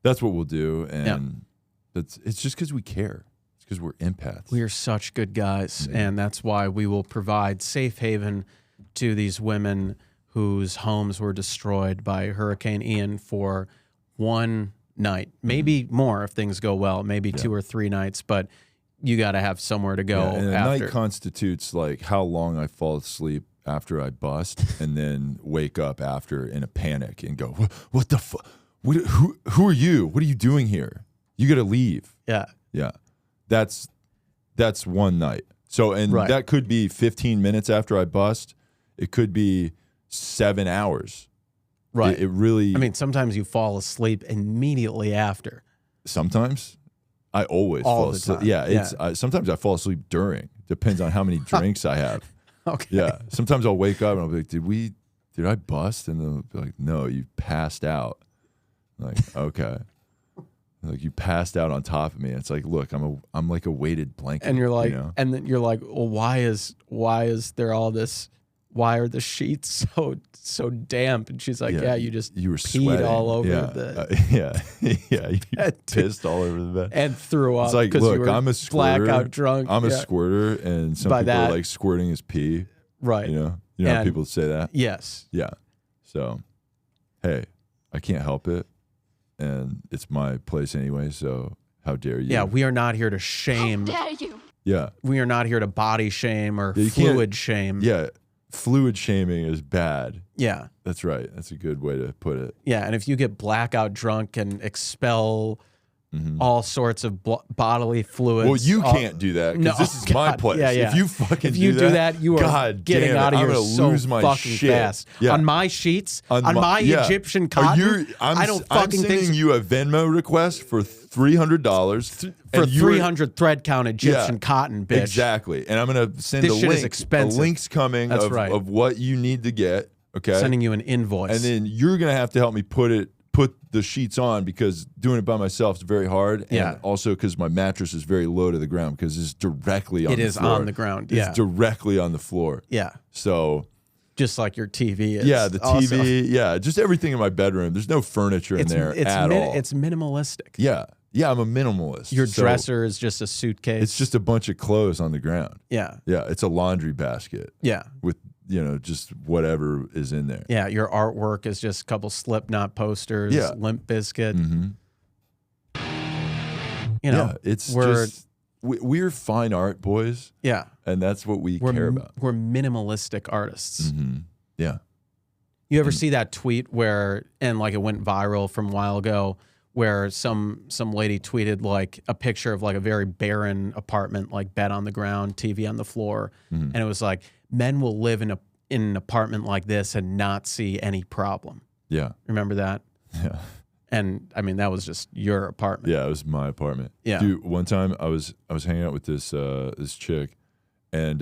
Speaker 1: that's what we'll do. And it's just because we care. It's because we're empaths.
Speaker 2: We are such good guys. And that's why we will provide safe haven to these women whose homes were destroyed by Hurricane Ian for one night, maybe more if things go well, maybe 2 or 3 nights, but you got to have somewhere to go
Speaker 1: and a
Speaker 2: after.
Speaker 1: night constitutes like how long I fall asleep after I bust and then wake up after in a panic and go, what the fuck? Who are you? What are you doing here? You got to leave.
Speaker 2: Yeah.
Speaker 1: Yeah. That's one night. So, and that could be 15 minutes after I bust. It could be 7 hours.
Speaker 2: Right.
Speaker 1: It really.
Speaker 2: I mean, sometimes you fall asleep immediately after.
Speaker 1: Sometimes. I always
Speaker 2: All
Speaker 1: fall
Speaker 2: the
Speaker 1: asleep.
Speaker 2: time.
Speaker 1: Yeah, sometimes I fall asleep during. Depends on how many drinks I have.
Speaker 2: Okay.
Speaker 1: Yeah. Sometimes I'll wake up and I'll be like, did I bust? And they'll be like, no, you passed out. I'm like, okay. Like you passed out on top of me. It's like, look, I'm like a weighted blanket.
Speaker 2: And you're like,
Speaker 1: you know?
Speaker 2: and then you're like, well, why is there all this? Why are the sheets so damp? And she's like, you were
Speaker 1: peed
Speaker 2: sweating. All over the
Speaker 1: you pissed all over the bed
Speaker 2: and threw up.
Speaker 1: It's like,
Speaker 2: you
Speaker 1: look,
Speaker 2: were
Speaker 1: I'm a squirter.
Speaker 2: Blackout drunk.
Speaker 1: I'm a squirter, and some people are like squirting his pee.
Speaker 2: Right.
Speaker 1: You know how people say that.
Speaker 2: Yes.
Speaker 1: Yeah. So, hey, I can't help it, and it's my place anyway. So how dare you?
Speaker 2: Yeah, we are not here to shame.
Speaker 3: How dare you?
Speaker 1: Yeah.
Speaker 2: We are not here to body shame or fluid shame.
Speaker 1: Yeah. Fluid shaming is bad.
Speaker 2: Yeah.
Speaker 1: That's right. That's a good way to put it.
Speaker 2: Yeah, and if you get blackout drunk and expel all sorts of bodily fluids.
Speaker 1: Well, you can't do that because this is my place.
Speaker 2: Yeah, yeah.
Speaker 1: If you fucking
Speaker 2: do that, you are getting out of here so
Speaker 1: lose my
Speaker 2: fucking
Speaker 1: shit.
Speaker 2: fast.
Speaker 1: Yeah.
Speaker 2: On my sheets, on my Egyptian cotton, I don't
Speaker 1: I'm
Speaker 2: fucking
Speaker 1: sending
Speaker 2: think
Speaker 1: you a Venmo request for $300
Speaker 2: for 300 thread count Egyptian cotton, bitch.
Speaker 1: Exactly, and I'm gonna send
Speaker 2: This
Speaker 1: a
Speaker 2: shit
Speaker 1: link.
Speaker 2: is expensive.
Speaker 1: A link's coming of what you need to get. Okay,
Speaker 2: sending you an invoice,
Speaker 1: and then you're gonna have to help me put the sheets on because doing it by myself is very hard. And also because my mattress is very low to the ground because it's directly on the floor. It is
Speaker 2: on the ground. Yeah.
Speaker 1: It's directly on the floor.
Speaker 2: Yeah.
Speaker 1: So
Speaker 2: just like your TV is.
Speaker 1: Yeah, the TV.
Speaker 2: Also.
Speaker 1: Yeah, just everything in my bedroom. There's no furniture in there at all.
Speaker 2: It's minimalistic.
Speaker 1: Yeah. Yeah, I'm a minimalist.
Speaker 2: Your dresser is just a suitcase.
Speaker 1: It's just a bunch of clothes on the ground.
Speaker 2: Yeah.
Speaker 1: Yeah, it's a laundry basket.
Speaker 2: Yeah.
Speaker 1: With just whatever is in there.
Speaker 2: Yeah, your artwork is just a couple Slipknot posters, Limp Bizkit.
Speaker 1: It's just we're fine art boys.
Speaker 2: Yeah,
Speaker 1: and that's what we care about.
Speaker 2: We're minimalistic artists.
Speaker 1: Yeah.
Speaker 2: You ever see that tweet and it went viral from a while ago, where some lady tweeted like a picture of like a very barren apartment, like bed on the ground, TV on the floor, and it was like, men will live in an apartment like this and not see any problem.
Speaker 1: Yeah.
Speaker 2: Remember that?
Speaker 1: Yeah.
Speaker 2: And I mean, that was just your apartment.
Speaker 1: Yeah, it was my apartment.
Speaker 2: Yeah.
Speaker 1: Dude, one time I was hanging out with this chick, and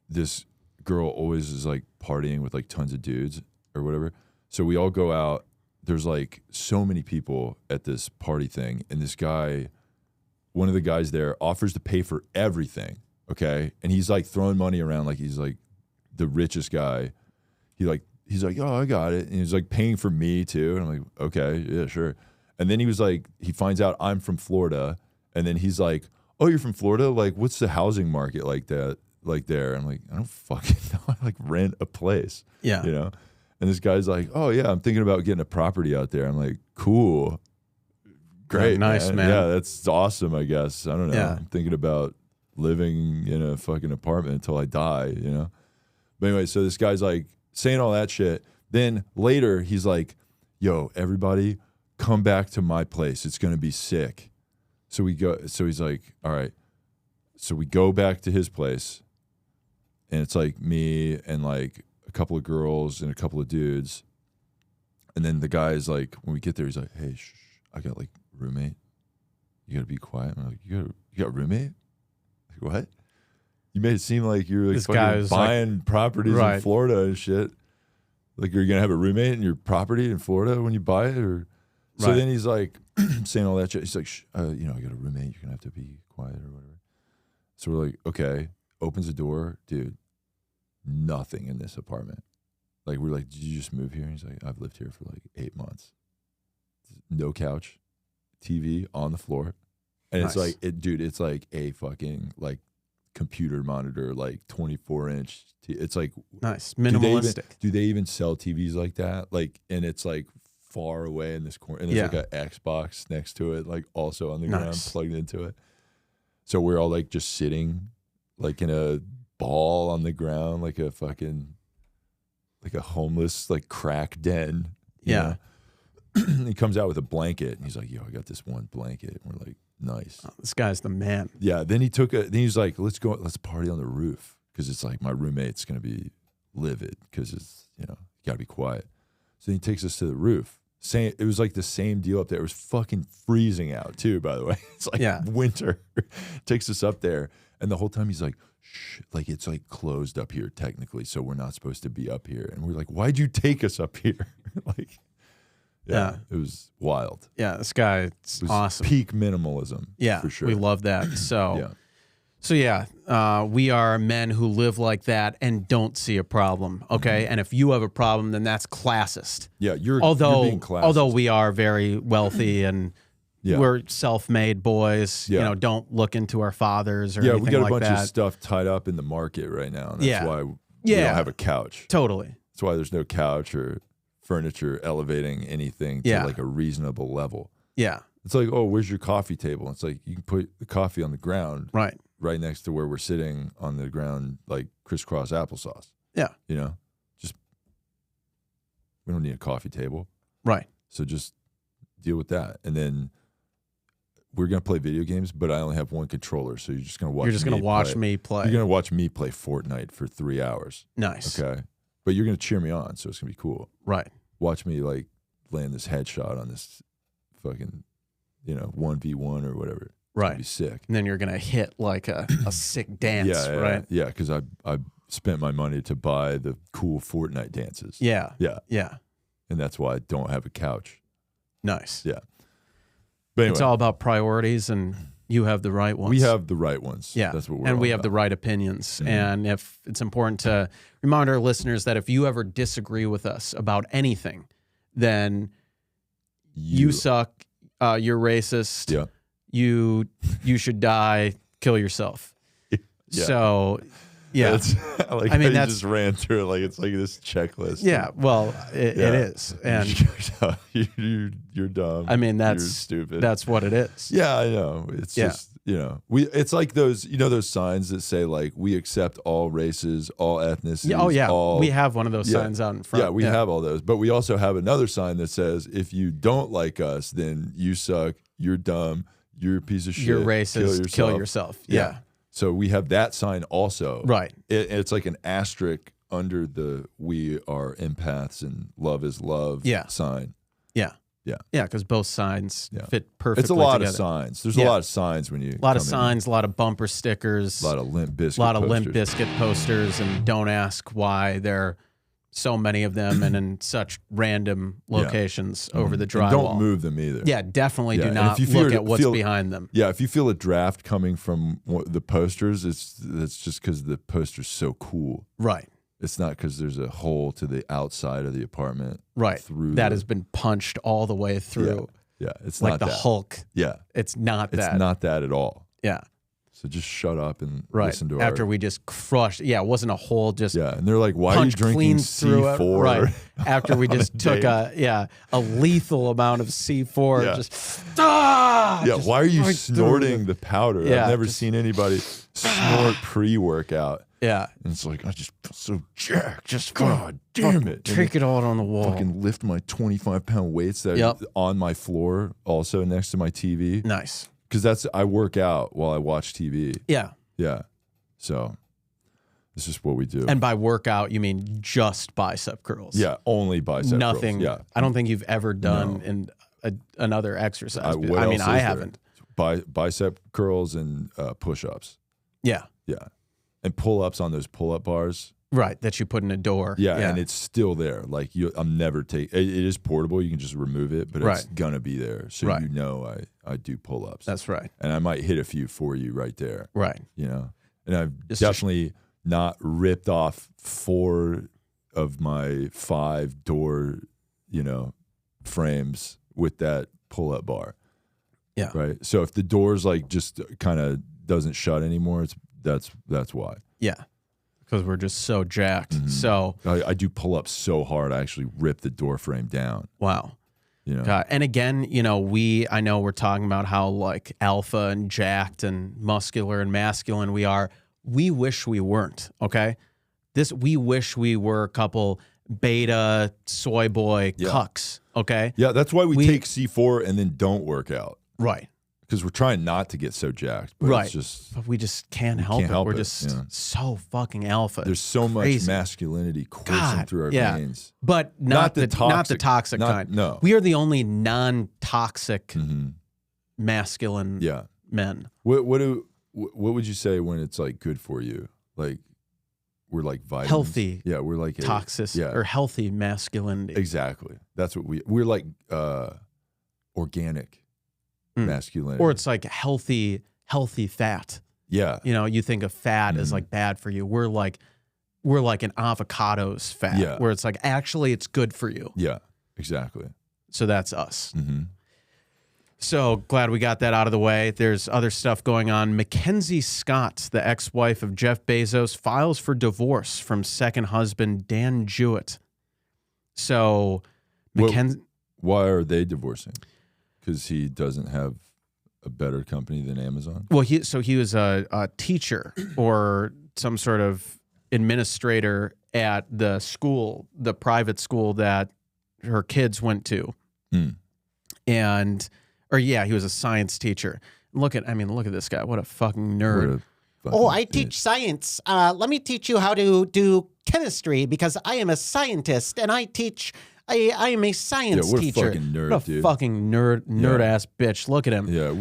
Speaker 1: this girl always is like partying with like tons of dudes or whatever. So we all go out. There's like so many people at this party thing, and this guy, one of the guys there, offers to pay for everything. Okay, and he's like throwing money around like he's like the richest guy. He's like, oh, I got it, and he's like paying for me too. And I'm like, okay, yeah, sure. And then he finds out I'm from Florida, and then he's like, oh, you're from Florida? Like, what's the housing market like that? Like there? I'm like, I don't fucking know. I like rent a place.
Speaker 2: Yeah,
Speaker 1: And this guy's like, oh yeah, I'm thinking about getting a property out there. I'm like, cool, great,
Speaker 2: nice, man.
Speaker 1: Yeah, that's awesome. I guess I don't know.
Speaker 2: Yeah.
Speaker 1: I'm thinking about living in a fucking apartment until I die, But anyway, so this guy's like saying all that shit. Then later he's like, yo, everybody come back to my place. It's going to be sick. So he's like, all right. So we go back to his place, and it's like me and like a couple of girls and a couple of dudes. And then the guy is like, when we get there, he's like, hey, I got like roommate. You got to be quiet. I'm like, you got a roommate? What? You made it seem like you're like fucking buying properties in Florida and shit. Like you're gonna have a roommate in your property in Florida when you buy it, or so. Then he's like saying all that shit. He's like, I got a roommate. You're gonna have to be quiet or whatever. So we're like, okay. Opens the door, dude. Nothing in this apartment. Like we're like, did you just move here? And he's like, I've lived here for like 8 months. No couch, TV on the floor. And it's like, it's like a fucking like computer monitor, like 24-inch. It's like
Speaker 2: nice, minimalistic.
Speaker 1: Do they even sell TVs like that? Like, and it's like far away in this corner, and there's like an Xbox next to it, like also on the ground, plugged into it. So we're all like just sitting, like in a ball on the ground, like a homeless like crack den. You know? He comes out with a blanket, and he's like, "Yo, I got this one blanket." And we're like, "Nice."
Speaker 2: Oh, this guy's the man.
Speaker 1: Yeah. Then he's like, "Let's party on the roof," because it's like my roommate's gonna be livid because it's gotta be quiet. So he takes us to the roof. It was like the same deal up there. It was fucking freezing out too, by the way. It's like winter. Takes us up there, and the whole time he's like, "Shh," like it's like closed up here technically, so we're not supposed to be up here. And we're like, "Why'd you take us up here?" Like, it was wild.
Speaker 2: Yeah, this guy is awesome.
Speaker 1: Peak minimalism.
Speaker 2: Yeah,
Speaker 1: for sure.
Speaker 2: we love that. So we are men who live like that and don't see a problem. Okay, and if you have a problem, then that's classist.
Speaker 1: Yeah, you're being classist.
Speaker 2: Although we are very wealthy and we're self-made boys, don't look into our fathers or anything like that. Yeah, we got a bunch of
Speaker 1: stuff tied up in the market right now. And that's why we don't have a couch.
Speaker 2: Totally.
Speaker 1: That's why there's no couch or furniture elevating anything to like a reasonable level.
Speaker 2: Yeah.
Speaker 1: It's like, oh, where's your coffee table? It's like you can put the coffee on the ground. Right next to where we're sitting on the ground, like crisscross applesauce. Yeah. Just, we don't need a coffee table.
Speaker 2: Right.
Speaker 1: So just deal with that. And then we're going to play video games, but I only have one controller. So you're just going to watch me play.
Speaker 2: You're just going to watch me play.
Speaker 1: You're going to watch me play Fortnite for 3 hours.
Speaker 2: Nice.
Speaker 1: Okay. But you're going to cheer me on. So it's going to be cool.
Speaker 2: Right.
Speaker 1: Watch me like land this headshot on this fucking, 1v1 or whatever.
Speaker 2: Right.
Speaker 1: Be sick.
Speaker 2: And then you're going to hit like a sick dance, right?
Speaker 1: Yeah, because I spent my money to buy the cool Fortnite dances.
Speaker 2: Yeah.
Speaker 1: And that's why I don't have a couch.
Speaker 2: Nice.
Speaker 1: Yeah. But anyway,
Speaker 2: it's all about priorities, and you have the right ones.
Speaker 1: We have the right ones.
Speaker 2: Yeah.
Speaker 1: That's what we're
Speaker 2: And we
Speaker 1: all
Speaker 2: have the
Speaker 1: about.
Speaker 2: right opinions. Mm-hmm. And if it's important to remind our listeners that if you ever disagree with us about anything, then you suck, you're racist.
Speaker 1: Yeah.
Speaker 2: You should die, kill yourself.
Speaker 1: Yeah.
Speaker 2: So, yeah.
Speaker 1: I mean, that's just ran through it like it's like this checklist.
Speaker 2: Yeah, well, it is. And
Speaker 1: you're dumb.
Speaker 2: I mean,
Speaker 1: you're stupid.
Speaker 2: That's what it is.
Speaker 1: Yeah, I know. It's just, it's like those, those signs that say like, we accept all races, all ethnicities.
Speaker 2: Yeah, we have one of those signs out in front.
Speaker 1: Yeah, we have all those. But we also have another sign that says, if you don't like us, then you suck, you're dumb, you're a piece of shit.
Speaker 2: You're racist. Kill yourself. Yeah.
Speaker 1: So we have that sign also.
Speaker 2: Right.
Speaker 1: It's like an asterisk under the "we are empaths and love is love" sign.
Speaker 2: Yeah.
Speaker 1: Yeah.
Speaker 2: Yeah, because both signs fit perfectly.
Speaker 1: It's a lot
Speaker 2: together.
Speaker 1: of signs. There's a lot of signs when you.
Speaker 2: A lot of signs, a lot of bumper stickers,
Speaker 1: a lot of Limp Bizkit.
Speaker 2: A lot of
Speaker 1: posters.
Speaker 2: Limp Bizkit posters, and don't ask why they're so many of them and in such random locations over the drywall.
Speaker 1: And don't move them either.
Speaker 2: Yeah, definitely do not look at what's behind them.
Speaker 1: Yeah, if you feel a draft coming from the posters, it's just because the poster's so cool.
Speaker 2: Right.
Speaker 1: It's not because there's a hole to the outside of the apartment.
Speaker 2: Right. That has been punched all the way through.
Speaker 1: Yeah, it's
Speaker 2: like
Speaker 1: not
Speaker 2: the
Speaker 1: that.
Speaker 2: Hulk.
Speaker 1: Yeah.
Speaker 2: It's not that.
Speaker 1: It's not that at all.
Speaker 2: Yeah.
Speaker 1: So just shut up and listen to
Speaker 2: after we just crushed. Yeah, it wasn't a hole. Just
Speaker 1: and they're like, "Why are you drinking C4?"
Speaker 2: Right. After we just took a lethal amount of C4.
Speaker 1: Yeah.
Speaker 2: Just
Speaker 1: why are you snorting the powder? I've never seen anybody snort pre-workout.
Speaker 2: Yeah,
Speaker 1: and it's like I just feel so jacked. Just God damn it!
Speaker 2: Take it all on the wall.
Speaker 1: Fucking lift my 25-pound weights that are on my floor, also next to my TV.
Speaker 2: Nice.
Speaker 1: Because I work out while I watch TV.
Speaker 2: Yeah.
Speaker 1: Yeah. So this is what we do.
Speaker 2: And by workout, you mean just bicep curls.
Speaker 1: Yeah, only bicep
Speaker 2: Nothing.
Speaker 1: curls. Yeah.
Speaker 2: I don't think you've ever done another exercise. I haven't.
Speaker 1: Bicep curls and push-ups.
Speaker 2: Yeah.
Speaker 1: Yeah. And pull-ups on those pull-up bars.
Speaker 2: Right, that you put in a door.
Speaker 1: Yeah, and it's still there. Like I'm never taking. It is portable. You can just remove it, but it's gonna be there. So I do pull-ups.
Speaker 2: That's right.
Speaker 1: And I might hit a few for you right there.
Speaker 2: Right.
Speaker 1: And I've definitely not ripped off 4 of my 5 door, frames with that pull-up bar.
Speaker 2: Yeah.
Speaker 1: Right. So if the door's like just kind of doesn't shut anymore, that's why.
Speaker 2: Yeah. Because we're just so jacked.
Speaker 1: Mm-hmm.
Speaker 2: So
Speaker 1: I do pull up so hard, I actually rip the door frame down.
Speaker 2: Wow.
Speaker 1: You know?
Speaker 2: God. And again, you know, I know we're talking about how like alpha and jacked and muscular and masculine we are. We wish we weren't, okay? We wish we were a couple beta soy boy cucks, okay?
Speaker 1: Yeah, that's why we take C4 and then don't work out.
Speaker 2: Right.
Speaker 1: Because we're trying not to get so jacked. But
Speaker 2: Right.
Speaker 1: It's just,
Speaker 2: but we just can't help it. We're just so fucking alpha.
Speaker 1: There's so much masculinity coursing through our veins.
Speaker 2: But not the toxic kind.
Speaker 1: No.
Speaker 2: We are the only non-toxic masculine men.
Speaker 1: What would you say when it's like good for you? Like we're like vitamins.
Speaker 2: Healthy.
Speaker 1: Yeah, we're like
Speaker 2: toxic or healthy masculinity.
Speaker 1: Exactly. That's what we're like organic masculinity.
Speaker 2: Or it's like healthy fat.
Speaker 1: Yeah.
Speaker 2: You know, you think of fat as like bad for you. We're like an avocados fat where it's like actually it's good for you.
Speaker 1: Yeah, exactly.
Speaker 2: So that's us. So glad we got that out of the way. There's other stuff going on. MacKenzie Scott, the ex-wife of Jeff Bezos, files for divorce from second husband Dan Jewett. So MacKenzie...
Speaker 1: Why are they divorcing? Because he doesn't have a better company than Amazon?
Speaker 2: Well, he was a teacher or some sort of administrator at the school, the private school that her kids went to. He was a science teacher. Look at this guy. What a fucking nerd.
Speaker 5: I teach science. Let me teach you how to do chemistry because I am a scientist and I am a science teacher.
Speaker 1: What a fucking nerd,
Speaker 2: what a
Speaker 1: dude.
Speaker 2: fucking nerd ass bitch. Look at him.
Speaker 1: Yeah,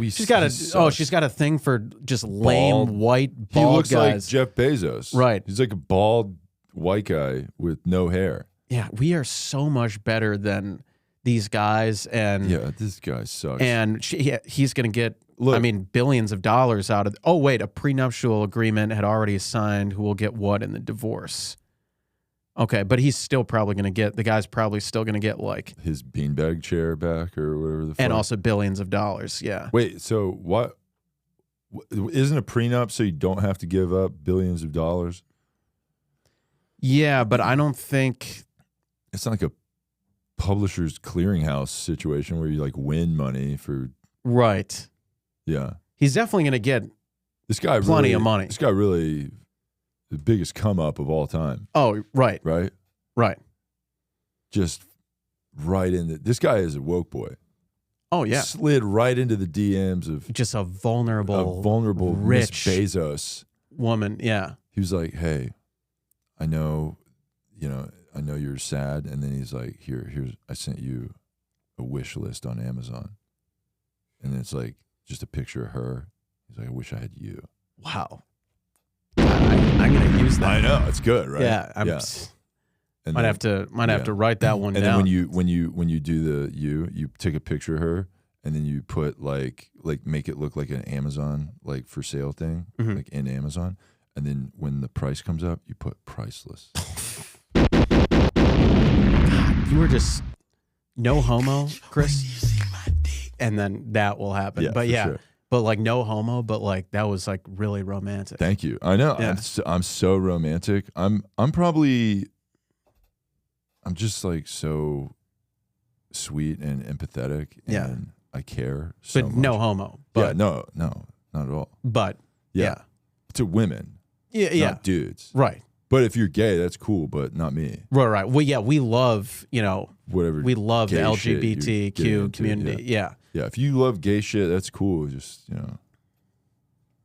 Speaker 2: she's got a thing for just lame white bald
Speaker 1: He looks
Speaker 2: guys.
Speaker 1: like Jeff Bezos.
Speaker 2: Right.
Speaker 1: He's like a bald white guy with no hair.
Speaker 2: Yeah, we are so much better than these guys, and
Speaker 1: this guy sucks.
Speaker 2: And he's going to get, billions of dollars out of. Oh wait, a prenuptial agreement had already signed. Who will get what in the divorce? Okay, but he's still probably going to get. The guy's probably still going to get like
Speaker 1: his beanbag chair back or whatever the fuck.
Speaker 2: And also billions of dollars. Yeah.
Speaker 1: Wait, so what? Isn't a prenup so you don't have to give up billions of dollars?
Speaker 2: Yeah, but I don't think
Speaker 1: it's not like a publisher's clearinghouse situation where you like win money for.
Speaker 2: Right.
Speaker 1: Yeah.
Speaker 2: He's definitely going to get
Speaker 1: plenty
Speaker 2: of money.
Speaker 1: This guy really the biggest come up of all time.
Speaker 2: Oh, right.
Speaker 1: Right. Just right in this guy is a woke boy.
Speaker 2: Oh yeah.
Speaker 1: Slid right into the DMs of
Speaker 2: just a vulnerable
Speaker 1: rich Miss Bezos
Speaker 2: woman. Yeah.
Speaker 1: He was like, "Hey, I know you're sad," and then he's like, "Here's I sent you a wish list on Amazon," and it's like just a picture of her. He's like, "I wish I had you."
Speaker 2: Wow. I'm gonna use that.
Speaker 1: I know it's good, right?
Speaker 2: Yeah. Might have to write that one down.
Speaker 1: And then when you do you take a picture of her and then you put like make it look like an Amazon like for sale thing like in Amazon, and then when the price comes up you put priceless.
Speaker 2: God, you were just no homo, Chris, and then that will happen. But
Speaker 1: sure.
Speaker 2: But like no homo, but like that was like really romantic.
Speaker 1: Thank you. I know.
Speaker 2: Yeah.
Speaker 1: I'm so romantic. I'm just like so sweet and empathetic, and I care so
Speaker 2: but
Speaker 1: much.
Speaker 2: no homo. But
Speaker 1: no, not at all.
Speaker 2: But
Speaker 1: to women, not dudes,
Speaker 2: right?
Speaker 1: But if you're gay, that's cool, but not me.
Speaker 2: Right. Well, yeah, we love
Speaker 1: whatever.
Speaker 2: We love the LGBTQ community. Yeah.
Speaker 1: Yeah. If you love gay shit, that's cool. Just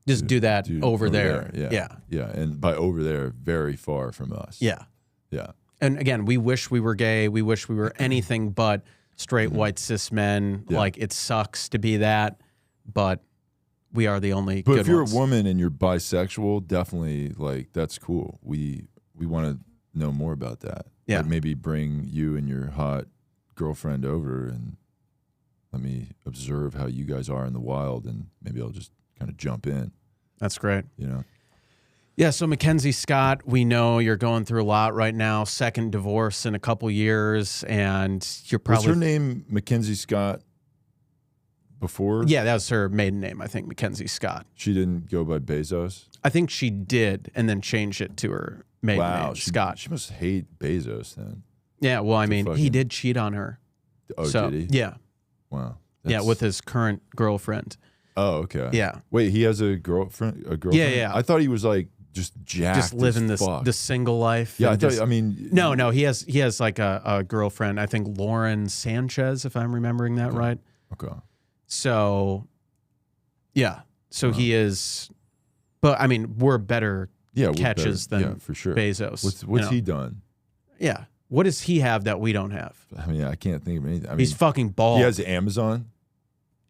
Speaker 2: just do that over there.
Speaker 1: Yeah. And by over there, very far from us.
Speaker 2: Yeah.
Speaker 1: Yeah.
Speaker 2: And again, we wish we were gay. We wish we were anything but straight white cis men.
Speaker 1: Yeah.
Speaker 2: Like it sucks to be that, but we are the only.
Speaker 1: But
Speaker 2: good
Speaker 1: if you're
Speaker 2: ones.
Speaker 1: a woman and you're bisexual, definitely like that's cool. We want to know more about that.
Speaker 2: Yeah.
Speaker 1: Like maybe bring you and your hot girlfriend over and let me observe how you guys are in the wild, and maybe I'll just kind of jump in.
Speaker 2: That's great.
Speaker 1: Yeah,
Speaker 2: so MacKenzie Scott, we know you're going through a lot right now. Second divorce in a couple years, and you're probably...
Speaker 1: Was her name MacKenzie Scott before?
Speaker 2: Yeah, that was her maiden name, I think, MacKenzie Scott.
Speaker 1: She didn't go by Bezos?
Speaker 2: I think she did, and then changed it to her maiden name, Scott.
Speaker 1: She must hate Bezos then.
Speaker 2: Yeah, well, I mean, he did cheat on her.
Speaker 1: Oh,
Speaker 2: So,
Speaker 1: did he?
Speaker 2: yeah.
Speaker 1: Wow.
Speaker 2: Yeah, with his current girlfriend.
Speaker 1: Oh, okay.
Speaker 2: Yeah.
Speaker 1: Wait, he has a girlfriend?
Speaker 2: Yeah.
Speaker 1: I thought he was like just jacked.
Speaker 2: Just living
Speaker 1: as fuck.
Speaker 2: the single life.
Speaker 1: Yeah,
Speaker 2: and just-
Speaker 1: no,
Speaker 2: he has like a girlfriend. I think Lauren Sanchez, if I'm remembering that right.
Speaker 1: Okay.
Speaker 2: So, yeah. So he is, but I mean, we're better catches than
Speaker 1: for sure.
Speaker 2: Bezos.
Speaker 1: What's he done?
Speaker 2: Yeah. What does he have that we don't have?
Speaker 1: I mean, I can't think of anything. I mean,
Speaker 2: He's fucking bald.
Speaker 1: He has Amazon.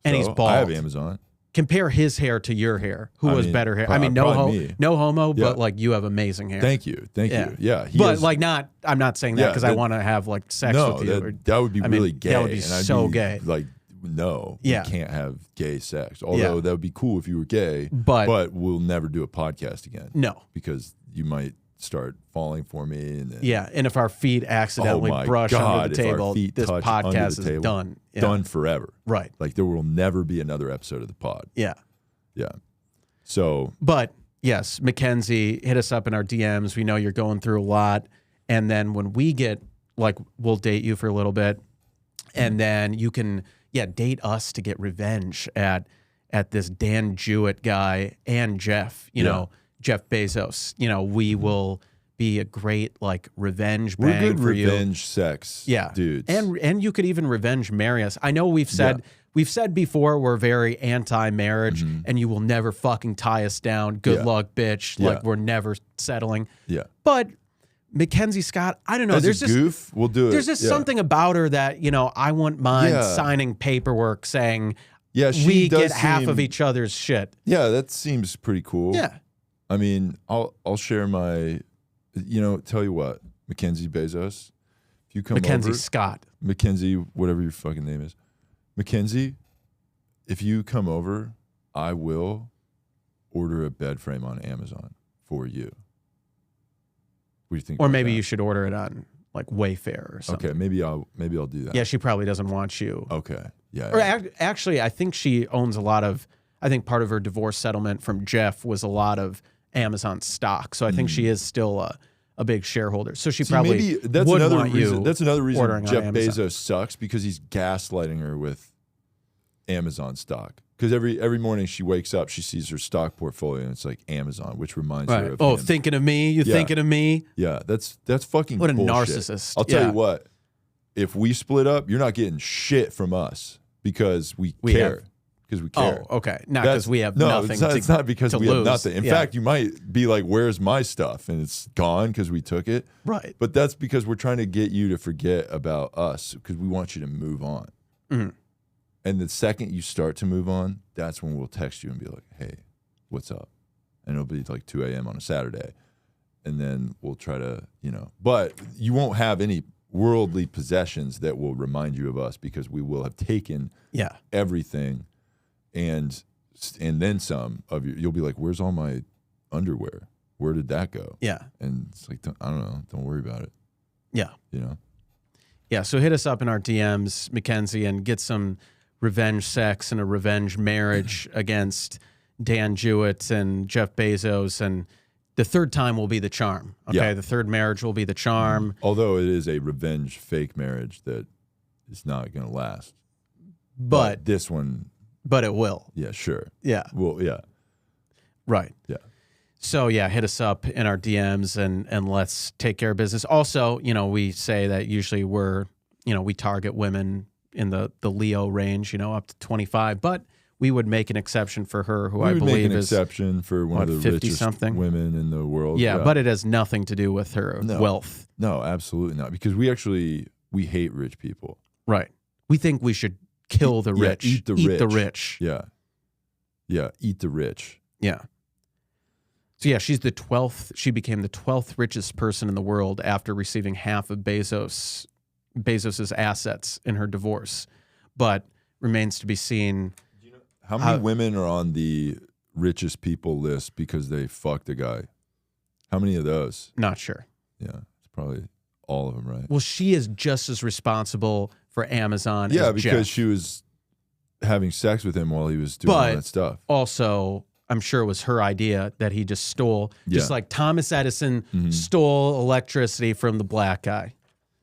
Speaker 2: And he's bald.
Speaker 1: I have Amazon.
Speaker 2: Compare his hair to your hair. Who has better hair?
Speaker 1: Probably
Speaker 2: no homo,
Speaker 1: Yeah.
Speaker 2: but like you have amazing hair.
Speaker 1: Thank you. Yeah.
Speaker 2: But like I'm not saying that because I want to have like sex with you.
Speaker 1: That would be really gay.
Speaker 2: That would be
Speaker 1: and I'd
Speaker 2: so gay.
Speaker 1: Like, no,
Speaker 2: Yeah.
Speaker 1: we can't have gay sex. Although that would be cool if you were gay.
Speaker 2: But
Speaker 1: we'll never do a podcast again.
Speaker 2: No.
Speaker 1: Because you might start falling for me. And then,
Speaker 2: and if our feet accidentally brush under the table, this podcast is done. Yeah.
Speaker 1: Done forever.
Speaker 2: Right.
Speaker 1: Like there will never be another episode of the pod.
Speaker 2: Yeah.
Speaker 1: Yeah. So.
Speaker 2: But yes, MacKenzie, hit us up in our DMs. We know you're going through a lot. And then when we get, like, we'll date you for a little bit. And then you can, date us to get revenge at this Dan Jewett guy and Jeff, you know, Jeff Bezos. You know, we will be a great like revenge bang
Speaker 1: We're good
Speaker 2: for you.
Speaker 1: revenge sex dudes.
Speaker 2: And you could even revenge marry us. I know we've said before we're very anti-marriage and you will never fucking tie us down. Good luck, bitch. Like we're never settling.
Speaker 1: Yeah.
Speaker 2: But MacKenzie Scott, I don't know.
Speaker 1: As
Speaker 2: There's
Speaker 1: a
Speaker 2: just
Speaker 1: goof, we'll do it.
Speaker 2: There's just something about her that, you know, I wouldn't mind signing paperwork saying we get half of each other's shit.
Speaker 1: Yeah, that seems pretty cool.
Speaker 2: Yeah.
Speaker 1: I mean, I'll share my, tell you what, MacKenzie Bezos, if you come
Speaker 2: MacKenzie
Speaker 1: over,
Speaker 2: Scott.
Speaker 1: MacKenzie, whatever your fucking name is, MacKenzie, if you come over, I will order a bed frame on Amazon for you. What do you think?
Speaker 2: Or
Speaker 1: about
Speaker 2: maybe
Speaker 1: that?
Speaker 2: you should order it on like Wayfair or something.
Speaker 1: Okay, maybe I'll do that.
Speaker 2: Yeah, she probably doesn't want you.
Speaker 1: Okay. Yeah.
Speaker 2: Or actually, I think she owns a lot of. I think part of her divorce settlement from Jeff was a lot of Amazon stock. So I think she is still a big shareholder. So she probably
Speaker 1: maybe that's
Speaker 2: would
Speaker 1: another
Speaker 2: want
Speaker 1: reason.
Speaker 2: you
Speaker 1: That's another reason
Speaker 2: ordering on
Speaker 1: Jeff
Speaker 2: Amazon.
Speaker 1: Bezos sucks, because he's gaslighting her with Amazon stock. Because every morning she wakes up, she sees her stock portfolio and it's like Amazon, which reminds her of him.
Speaker 2: Thinking of me? You thinking of me?
Speaker 1: Yeah, that's fucking
Speaker 2: What a
Speaker 1: bullshit.
Speaker 2: narcissist.
Speaker 1: I'll tell you what, if we split up, you're not getting shit from us because we care. Because we care.
Speaker 2: Oh, okay. Not because we have nothing.
Speaker 1: It's not because we
Speaker 2: lose.
Speaker 1: have nothing. In fact, you might be like, "Where's my stuff?" and it's gone because we took it.
Speaker 2: Right.
Speaker 1: But that's because we're trying to get you to forget about us because we want you to move on.
Speaker 2: Mhm.
Speaker 1: And the second you start to move on, that's when we'll text you and be like, "Hey, what's up?" And it'll be like 2 a.m. on a Saturday, and then we'll try to, But you won't have any worldly possessions that will remind you of us because we will have taken everything. And then some of you, you'll be like, "Where's all my underwear? Where did that go?"
Speaker 2: Yeah.
Speaker 1: And it's like, I don't know. Don't worry about it.
Speaker 2: Yeah.
Speaker 1: Yeah.
Speaker 2: So hit us up in our DMs, MacKenzie, and get some revenge sex and a revenge marriage against Dan Jewett and Jeff Bezos. And the third time will be the charm. Okay.
Speaker 1: Yeah.
Speaker 2: The third marriage will be the charm.
Speaker 1: Although it is a revenge fake marriage that is not going to last.
Speaker 2: But
Speaker 1: this one.
Speaker 2: But it will.
Speaker 1: Yeah, sure.
Speaker 2: Yeah.
Speaker 1: Well, yeah.
Speaker 2: Right.
Speaker 1: Yeah.
Speaker 2: So hit us up in our DMs and let's take care of business. Also, we say that usually we target women in the Leo range, up to 25, but we would make an exception for her, who I believe is
Speaker 1: exception for one of the richest women in the world.
Speaker 2: Yeah, but it has nothing to do with her wealth.
Speaker 1: No, absolutely not. Because we hate rich people.
Speaker 2: Right. We think we should kill the rich.
Speaker 1: Eat the rich.
Speaker 2: Yeah.
Speaker 1: Yeah, eat the rich.
Speaker 2: Yeah. So she's the 12th. She became the 12th richest person in the world after receiving half of Bezos's assets in her divorce, but remains to be seen.
Speaker 1: How many women are on the richest people list because they fucked a guy? How many of those?
Speaker 2: Not sure.
Speaker 1: Yeah, it's probably all of them, right?
Speaker 2: Well, she is just as responsible for Amazon.
Speaker 1: Yeah,
Speaker 2: as
Speaker 1: because
Speaker 2: Jeff.
Speaker 1: she was having sex with him while he was doing all that stuff.
Speaker 2: Also, I'm sure it was her idea that he just stole, just like Thomas Edison stole electricity from the black guy.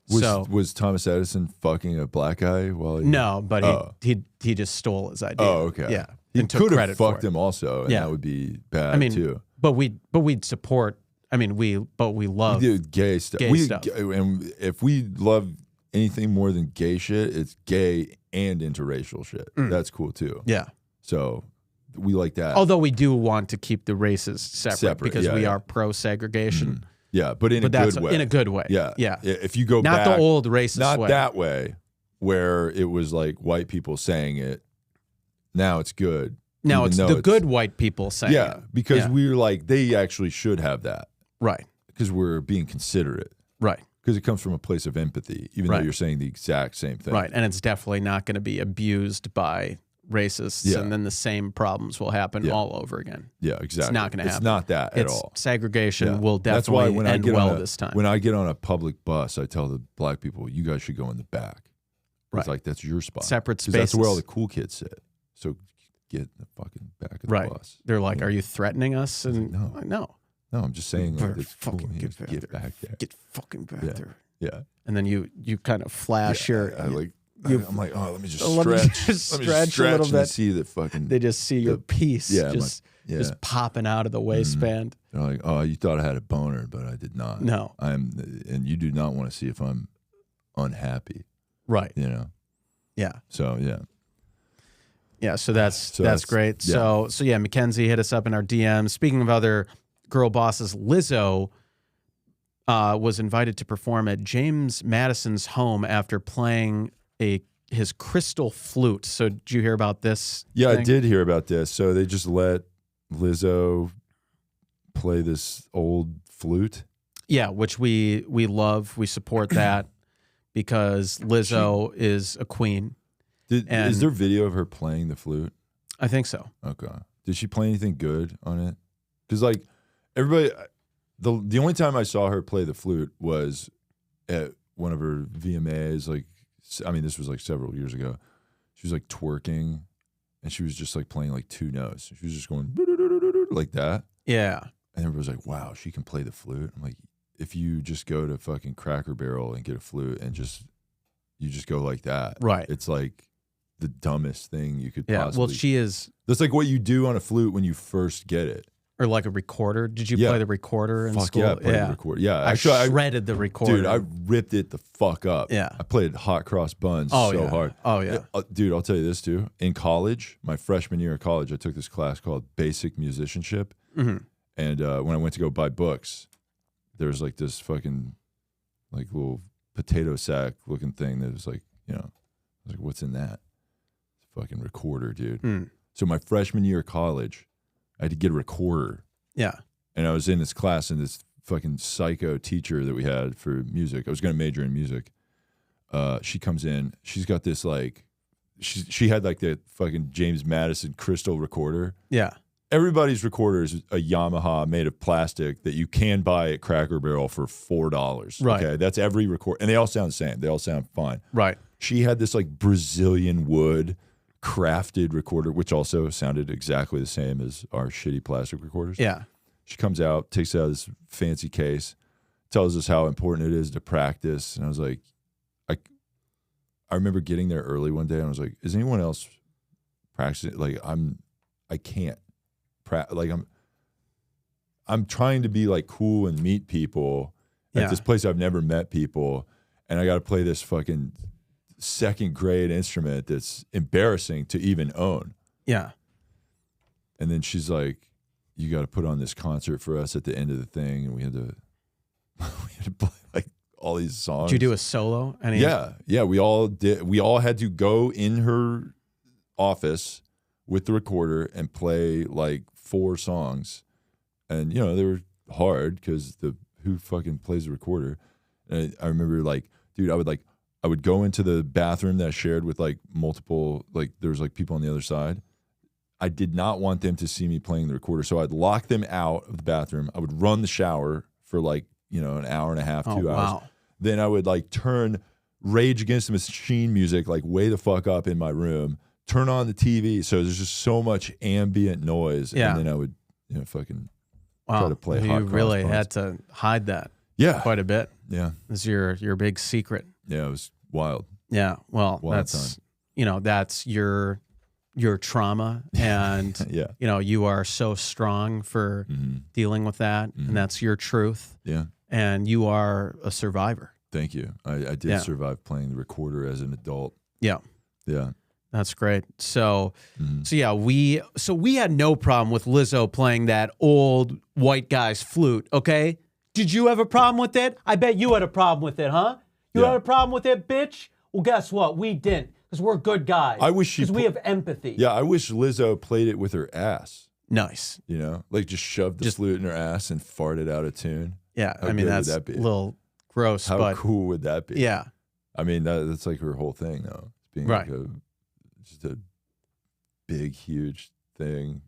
Speaker 1: Was Thomas Edison fucking a black guy while he...
Speaker 2: No, but he just stole his idea.
Speaker 1: Oh, okay.
Speaker 2: Yeah.
Speaker 1: He
Speaker 2: and took
Speaker 1: could have
Speaker 2: credit for
Speaker 1: fucked
Speaker 2: it.
Speaker 1: him also, and that would be bad too.
Speaker 2: But we'd support. I mean, we love
Speaker 1: gay stuff. And if we love anything more than gay shit, it's gay and interracial shit. That's cool too.
Speaker 2: Yeah.
Speaker 1: So we like that.
Speaker 2: Although we do want to keep the races separate because we are pro segregation.
Speaker 1: Yeah, but in a good way.
Speaker 2: In a good way.
Speaker 1: Yeah.
Speaker 2: Yeah.
Speaker 1: If you go
Speaker 2: not
Speaker 1: back,
Speaker 2: the old racist
Speaker 1: not
Speaker 2: way.
Speaker 1: that way, where it was like white people saying it. Now it's good.
Speaker 2: Now it's the good white people saying it.
Speaker 1: Yeah, because we're like, they actually should have that.
Speaker 2: Right.
Speaker 1: Because we're being considerate.
Speaker 2: Right.
Speaker 1: Because it comes from a place of empathy, even though you're saying the exact same thing.
Speaker 2: Right. And it's definitely not going to be abused by racists, and then the same problems will happen all over again.
Speaker 1: Yeah, exactly.
Speaker 2: It's not going to happen.
Speaker 1: It's not that at all.
Speaker 2: Segregation will definitely end well this time.
Speaker 1: When I get on a public bus, I tell the black people, you guys should go in the back. It's like, that's your spot.
Speaker 2: Separate spaces.
Speaker 1: That's where all the cool kids sit. So get in the fucking back of the bus.
Speaker 2: They're like, are you threatening us? And no.
Speaker 1: No, I'm just saying, like, it's cool.
Speaker 2: Get
Speaker 1: back there.
Speaker 2: Get fucking back there.
Speaker 1: Yeah.
Speaker 2: And then you kind of flash your.
Speaker 1: I'm like, oh, let me just
Speaker 2: let me
Speaker 1: stretch.
Speaker 2: just
Speaker 1: Let me
Speaker 2: stretch
Speaker 1: just
Speaker 2: a little
Speaker 1: and
Speaker 2: bit.
Speaker 1: see the fucking.
Speaker 2: They just see your piece just
Speaker 1: like,
Speaker 2: popping out of the waistband.
Speaker 1: They're like, oh, you thought I had a boner, but I did not.
Speaker 2: No.
Speaker 1: And you do not want to see if I'm unhappy.
Speaker 2: Right.
Speaker 1: You know?
Speaker 2: Yeah.
Speaker 1: So, yeah.
Speaker 2: Yeah, so that's great.
Speaker 1: Yeah.
Speaker 2: So yeah, MacKenzie hit us up in our DMs. Speaking of other girl bosses, Lizzo was invited to perform at James Madison's home after playing his crystal flute. So did you hear about this?
Speaker 1: Yeah,
Speaker 2: thing?
Speaker 1: I did hear about this. So they just let Lizzo play this old flute.
Speaker 2: Yeah, which we love. We support that because Lizzo is a queen.
Speaker 1: Is there video of her playing the flute?
Speaker 2: I think so.
Speaker 1: Okay. Did she play anything good on it? Because like everybody, the only time I saw her play the flute was at one of her VMAs. Like, I mean, this was like several years ago. She was like twerking, and she was just like playing like two notes. She was just going like that.
Speaker 2: Yeah.
Speaker 1: And everybody was like, "Wow, she can play the flute." I'm like, if you just go to fucking Cracker Barrel and get a flute and you just go like that,
Speaker 2: right?
Speaker 1: It's like the dumbest thing you could possibly.
Speaker 2: Well, she is.
Speaker 1: That's like what you do on a flute when you first get it.
Speaker 2: Or like a recorder. Did you play the recorder in school?
Speaker 1: Yeah, I played the recorder. Yeah,
Speaker 2: actually, I shredded the recorder.
Speaker 1: Dude, I ripped it the fuck up.
Speaker 2: Yeah.
Speaker 1: I played hot cross buns hard.
Speaker 2: Oh, yeah.
Speaker 1: Dude, I'll tell you this, too. In college, my freshman year of college, I took this class called Basic Musicianship.
Speaker 2: Mm-hmm.
Speaker 1: And when I went to go buy books, there was like this fucking like little potato sack looking thing that was like, I was like, what's in that? It's a fucking recorder, dude.
Speaker 2: Mm.
Speaker 1: So my freshman year of college, I had to get a recorder.
Speaker 2: Yeah.
Speaker 1: And I was in this class, and this fucking psycho teacher that we had for music, I was going to major in music. She comes in. She's got this like, she had like the fucking James Madison crystal recorder.
Speaker 2: Yeah.
Speaker 1: Everybody's recorder is a Yamaha made of plastic that you can buy at Cracker Barrel for $4.
Speaker 2: Right.
Speaker 1: Okay. That's every record. And they all sound the same. They all sound fine.
Speaker 2: Right.
Speaker 1: She had this like Brazilian wood crafted recorder, which also sounded exactly the same as our shitty plastic recorders.
Speaker 2: Yeah.
Speaker 1: She comes out, takes out this fancy case, tells us how important it is to practice. And I was like, I remember getting there early one day, and I was like, is anyone else practicing? Like, I can't. I'm trying to be like cool and meet people at this place I've never met people, and I got to play this fucking second grade instrument that's embarrassing to even own.
Speaker 2: Yeah.
Speaker 1: And then she's like, you got to put on this concert for us at the end of the thing, and we had to play like all these songs.
Speaker 2: Did you do a solo?
Speaker 1: Yeah, we all did. We all had to go in her office with the recorder and play like 4 songs, and they were hard because who fucking plays the recorder? And I remember like, dude, I would go into the bathroom that I shared with like multiple, like there was like people on the other side. I did not want them to see me playing the recorder, so I'd lock them out of the bathroom. I would run the shower for like an hour and a half, 2 hours.
Speaker 2: Wow.
Speaker 1: Then I would like turn Rage Against the Machine music like way the fuck up in my room. Turn on the TV, so there's just so much ambient noise, and then I would, fucking try to play.
Speaker 2: You
Speaker 1: hot
Speaker 2: really
Speaker 1: cross buns.
Speaker 2: had to hide that,
Speaker 1: Yeah,
Speaker 2: quite a bit.
Speaker 1: Yeah.
Speaker 2: It's your big secret.
Speaker 1: Yeah, it was wild.
Speaker 2: Yeah. Well,
Speaker 1: Wild
Speaker 2: that's that's your trauma, and
Speaker 1: Yeah.
Speaker 2: you are so strong for dealing with that, and that's your truth.
Speaker 1: Yeah.
Speaker 2: And you are a survivor.
Speaker 1: Thank you. I did survive playing the recorder as an adult.
Speaker 2: Yeah.
Speaker 1: Yeah.
Speaker 2: That's great. So yeah, we had no problem with Lizzo playing that old white guy's flute, okay? Did you have a problem with it? I bet you had a problem with it, huh? You had a problem with it, bitch? Well, guess what? We didn't, because we're good guys.
Speaker 1: I wish
Speaker 2: because we have empathy.
Speaker 1: Yeah, I wish Lizzo played it with her ass.
Speaker 2: Nice.
Speaker 1: Like just shoved the flute in her ass and farted out of tune.
Speaker 2: Yeah,
Speaker 1: How
Speaker 2: I mean,
Speaker 1: good would
Speaker 2: that's
Speaker 1: that be?
Speaker 2: a little gross,
Speaker 1: How
Speaker 2: but
Speaker 1: cool would that be?
Speaker 2: yeah.
Speaker 1: I mean, that's like her whole thing, though. Being
Speaker 2: Right.
Speaker 1: like just a big, huge thing,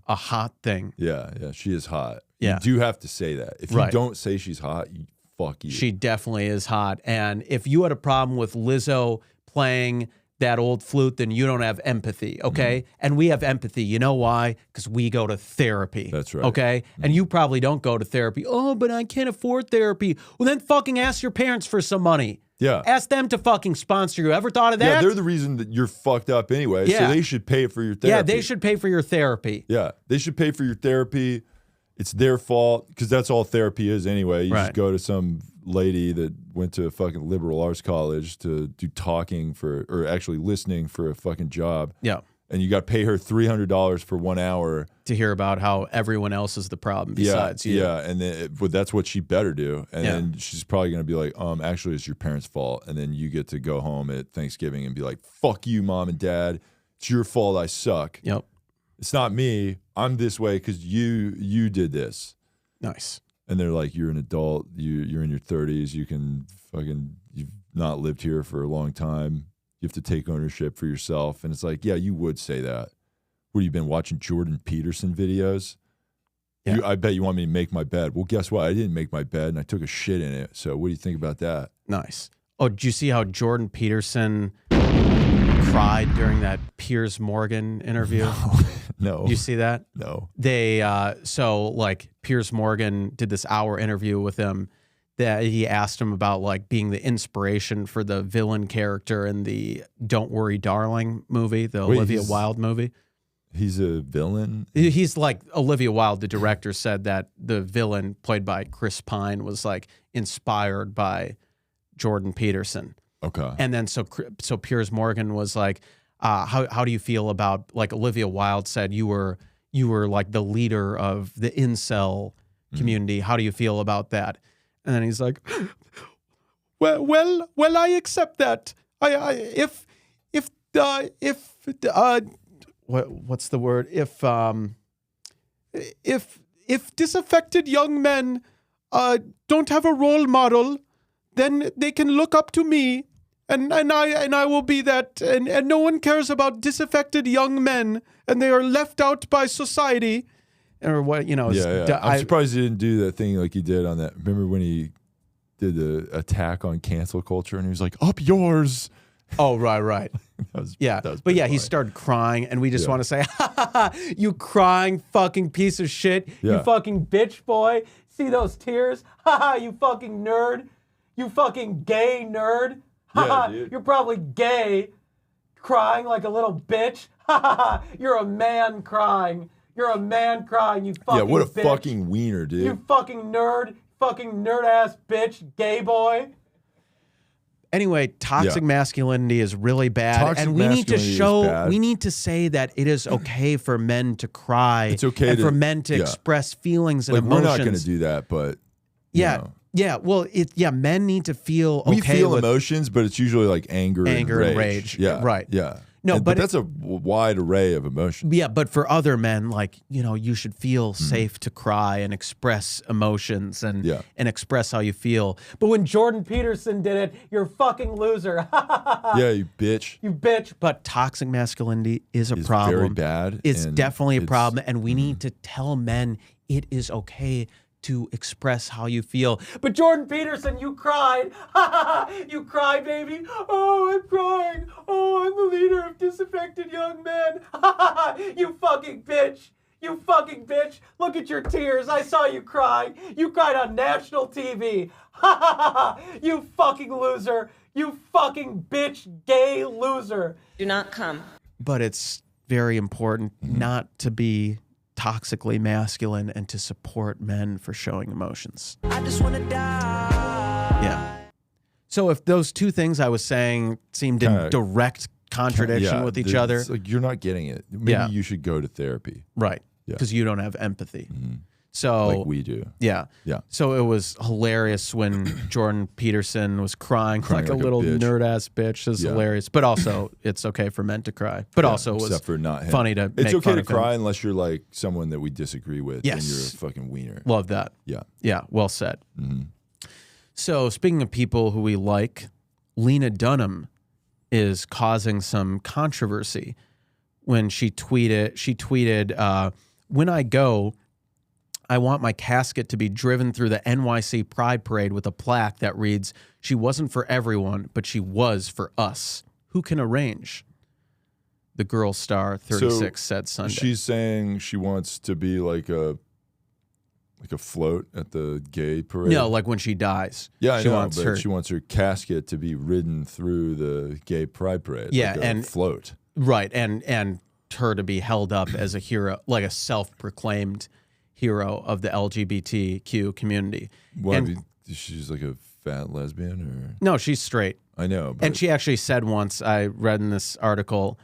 Speaker 2: A hot thing.
Speaker 1: Yeah, yeah. She is hot.
Speaker 2: Yeah.
Speaker 1: You do have to say that. If you don't say she's hot, fuck you.
Speaker 2: She definitely is hot. And if you had a problem with Lizzo playing that old flute, then you don't have empathy, okay? And we have empathy. You know why? Because we go to therapy.
Speaker 1: That's right.
Speaker 2: Okay? And you probably don't go to therapy. Oh, but I can't afford therapy. Well, then fucking ask your parents for some money.
Speaker 1: Yeah.
Speaker 2: Ask them to fucking sponsor you. Ever thought of that?
Speaker 1: Yeah, they're the reason that you're fucked up anyway.
Speaker 2: Yeah.
Speaker 1: So they should pay for your therapy.
Speaker 2: Yeah, they should pay for your therapy.
Speaker 1: Yeah, they should pay for your therapy. It's their fault because that's all therapy is anyway. You just go to some lady that went to a fucking liberal arts college to do talking or actually listening for a fucking job.
Speaker 2: Yeah.
Speaker 1: And you got to pay her $300 for 1 hour
Speaker 2: to hear about how everyone else is the problem besides you.
Speaker 1: Yeah, and then but that's what she better do. And then she's probably going to be like, actually, it's your parents' fault. And then you get to go home at Thanksgiving and be like, fuck you, mom and dad. It's your fault I suck.
Speaker 2: Yep.
Speaker 1: It's not me. I'm this way because you did this.
Speaker 2: Nice.
Speaker 1: And they're like, you're an adult. You're in your 30s. You've not lived here for a long time. You have to take ownership for yourself. And it's like, yeah, you would say that. What, you been watching Jordan Peterson videos?
Speaker 2: Yeah.
Speaker 1: I bet you want me to make my bed. Well, guess what? I didn't make my bed and I took a shit in it. So what do you think about that?
Speaker 2: Nice. Oh, did you see how Jordan Peterson cried during that Piers Morgan interview?
Speaker 1: No.
Speaker 2: You see that?
Speaker 1: No.
Speaker 2: They Piers Morgan did this hour interview with him that he asked him about like being the inspiration for the villain character in the Don't Worry Darling movie, the Olivia Wilde movie.
Speaker 1: He's a villain?
Speaker 2: He's like Olivia Wilde, the director, said that the villain played by Chris Pine was like inspired by Jordan Peterson.
Speaker 1: Okay.
Speaker 2: And then so Piers Morgan was like, how do you feel about, like, Olivia Wilde said you were like the leader of the incel community. How do you feel about that? And then he's like, well, I accept that. What's the word? If disaffected young men don't have a role model, then they can look up to me, and I will be that. And no one cares about disaffected young men, and they are left out by society. Or what,
Speaker 1: Yeah. I'm surprised he didn't do that thing like he did on that. Remember when he did the attack on cancel culture and he was like, up yours.
Speaker 2: Oh, right.
Speaker 1: That was
Speaker 2: he started crying, and we just want to say, ha, ha, ha, you crying fucking piece of shit.
Speaker 1: Yeah.
Speaker 2: You fucking bitch boy. See those tears? Ha ha, you fucking nerd. You fucking gay nerd. Ha ha,
Speaker 1: dude.
Speaker 2: you're probably gay, crying like a little bitch. Ha ha ha, you're a man crying. You're a man crying, you fucking
Speaker 1: Yeah, what a
Speaker 2: bitch.
Speaker 1: fucking wiener, dude.
Speaker 2: You fucking nerd ass bitch, gay boy. Anyway, toxic masculinity is really bad.
Speaker 1: Toxic
Speaker 2: and we need to
Speaker 1: masculinity is bad.
Speaker 2: we need to say that it is okay for men to cry.
Speaker 1: It's okay
Speaker 2: and for men to express feelings and
Speaker 1: like,
Speaker 2: emotions.
Speaker 1: we're not going to do that, but you know.
Speaker 2: Yeah, well, men need to feel okay.
Speaker 1: We feel
Speaker 2: with
Speaker 1: emotions, but it's usually like anger and rage. Yeah,
Speaker 2: right.
Speaker 1: Yeah.
Speaker 2: No,
Speaker 1: but that's a wide array of emotions.
Speaker 2: Yeah, but for other men, like, you should feel safe to cry and express emotions and express how you feel. But when Jordan Peterson did it, you're a fucking loser.
Speaker 1: Yeah, you bitch.
Speaker 2: You bitch. But toxic masculinity is a problem.
Speaker 1: Very bad.
Speaker 2: It's definitely a problem, and we need to tell men it is okay to express how you feel. But Jordan Peterson, you cried. You cry, baby. Oh, I'm crying. Oh, I'm the leader of disaffected young men. You fucking bitch. You fucking bitch. Look at your tears. I saw you cry. You cried on national TV. Ha ha ha ha. You fucking loser. You fucking bitch gay loser.
Speaker 6: Do not come.
Speaker 2: But it's very important not to be toxically masculine and to support men for showing emotions.
Speaker 4: I just wanna die.
Speaker 2: Yeah. So if those two things I was saying seemed in direct contradiction with each other.
Speaker 1: It's like you're not getting it. Maybe you should go to therapy.
Speaker 2: Right.
Speaker 1: Yeah.
Speaker 2: Because you don't have empathy. So
Speaker 1: Like we do.
Speaker 2: Yeah.
Speaker 1: Yeah.
Speaker 2: So it was hilarious when Jordan Peterson was crying like a little
Speaker 1: bitch.
Speaker 2: nerd-ass bitch. It was hilarious. But also, it's okay for men to cry. But also, it was
Speaker 1: except for not him.
Speaker 2: funny to
Speaker 1: It's
Speaker 2: make
Speaker 1: okay
Speaker 2: fun
Speaker 1: to
Speaker 2: of him.
Speaker 1: cry unless you're like someone that we disagree with.
Speaker 2: Yes.
Speaker 1: And you're a fucking wiener.
Speaker 2: Love that.
Speaker 1: Yeah.
Speaker 2: Yeah, well said. So speaking of people who we like, Lena Dunham is causing some controversy when she tweeted, when I go, I want my casket to be driven through the NYC Pride Parade with a plaque that reads, "She wasn't for everyone, but she was for us. Who can arrange?" The Girl Star 36 said Sunday.
Speaker 1: She's saying she wants to be like a float at the gay parade.
Speaker 2: No, like when she dies.
Speaker 1: Yeah, I
Speaker 2: she
Speaker 1: know,
Speaker 2: wants
Speaker 1: but
Speaker 2: her,
Speaker 1: she wants her casket to be ridden through the gay pride parade.
Speaker 2: Yeah,
Speaker 1: like a
Speaker 2: and
Speaker 1: float.
Speaker 2: right, and her to be held up as a hero, like a self-proclaimed hero of the LGBTQ community.
Speaker 1: What,
Speaker 2: And-
Speaker 1: she's like a fat lesbian, or
Speaker 2: No, she's straight.
Speaker 1: I know. But
Speaker 2: And she actually said once, I read in this article,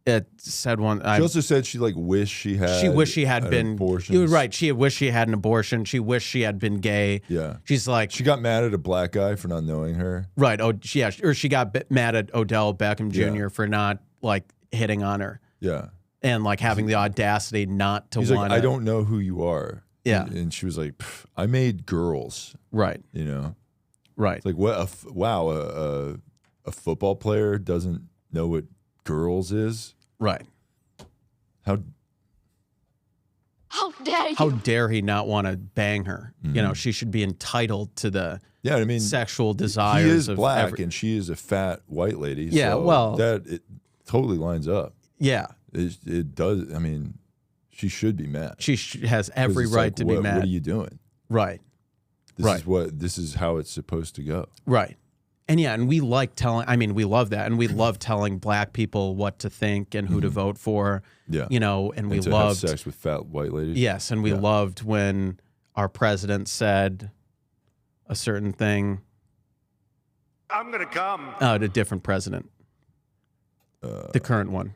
Speaker 2: it said one.
Speaker 1: she also said she like wished she had.
Speaker 2: She wished she had
Speaker 1: an
Speaker 2: been.
Speaker 1: abortion.
Speaker 2: You're right. She wished she had an abortion. She wished she had been gay.
Speaker 1: Yeah.
Speaker 2: She's like,
Speaker 1: She got mad at a black guy for not knowing her.
Speaker 2: right. Oh, yeah. Or she got mad at Odell Beckham Jr.
Speaker 1: Yeah.
Speaker 2: for not like hitting on her
Speaker 1: Yeah.
Speaker 2: and like having the audacity not to
Speaker 1: He's
Speaker 2: want.
Speaker 1: like, I don't know who you are.
Speaker 2: Yeah.
Speaker 1: And she was like, I made girls.
Speaker 2: Right.
Speaker 1: You know.
Speaker 2: Right.
Speaker 1: It's like what? A football player doesn't know what girls is.
Speaker 2: Right.
Speaker 1: How
Speaker 3: dare you?
Speaker 2: How dare he not want to bang her? You know, she should be entitled to the
Speaker 1: Yeah, I mean,
Speaker 2: sexual desires.
Speaker 1: he is
Speaker 2: of
Speaker 1: black and she is a fat white lady.
Speaker 2: Yeah,
Speaker 1: so
Speaker 2: well-
Speaker 1: that it totally lines up.
Speaker 2: yeah,
Speaker 1: It does. I mean, she should be mad.
Speaker 2: she has
Speaker 1: 'Cause
Speaker 2: every
Speaker 1: it's
Speaker 2: right
Speaker 1: like,
Speaker 2: to be mad.
Speaker 1: What are you doing?
Speaker 2: Right.
Speaker 1: This is how it's supposed to go.
Speaker 2: Right. And yeah, and we like telling, I mean, we love that. And we love telling black people what to think and who to vote for.
Speaker 1: Yeah.
Speaker 2: You know, and we
Speaker 1: to
Speaker 2: loved,
Speaker 1: have sex with fat white ladies.
Speaker 2: yes, and we loved when our president said a certain thing.
Speaker 7: I'm gonna come.
Speaker 2: The different president. The current one.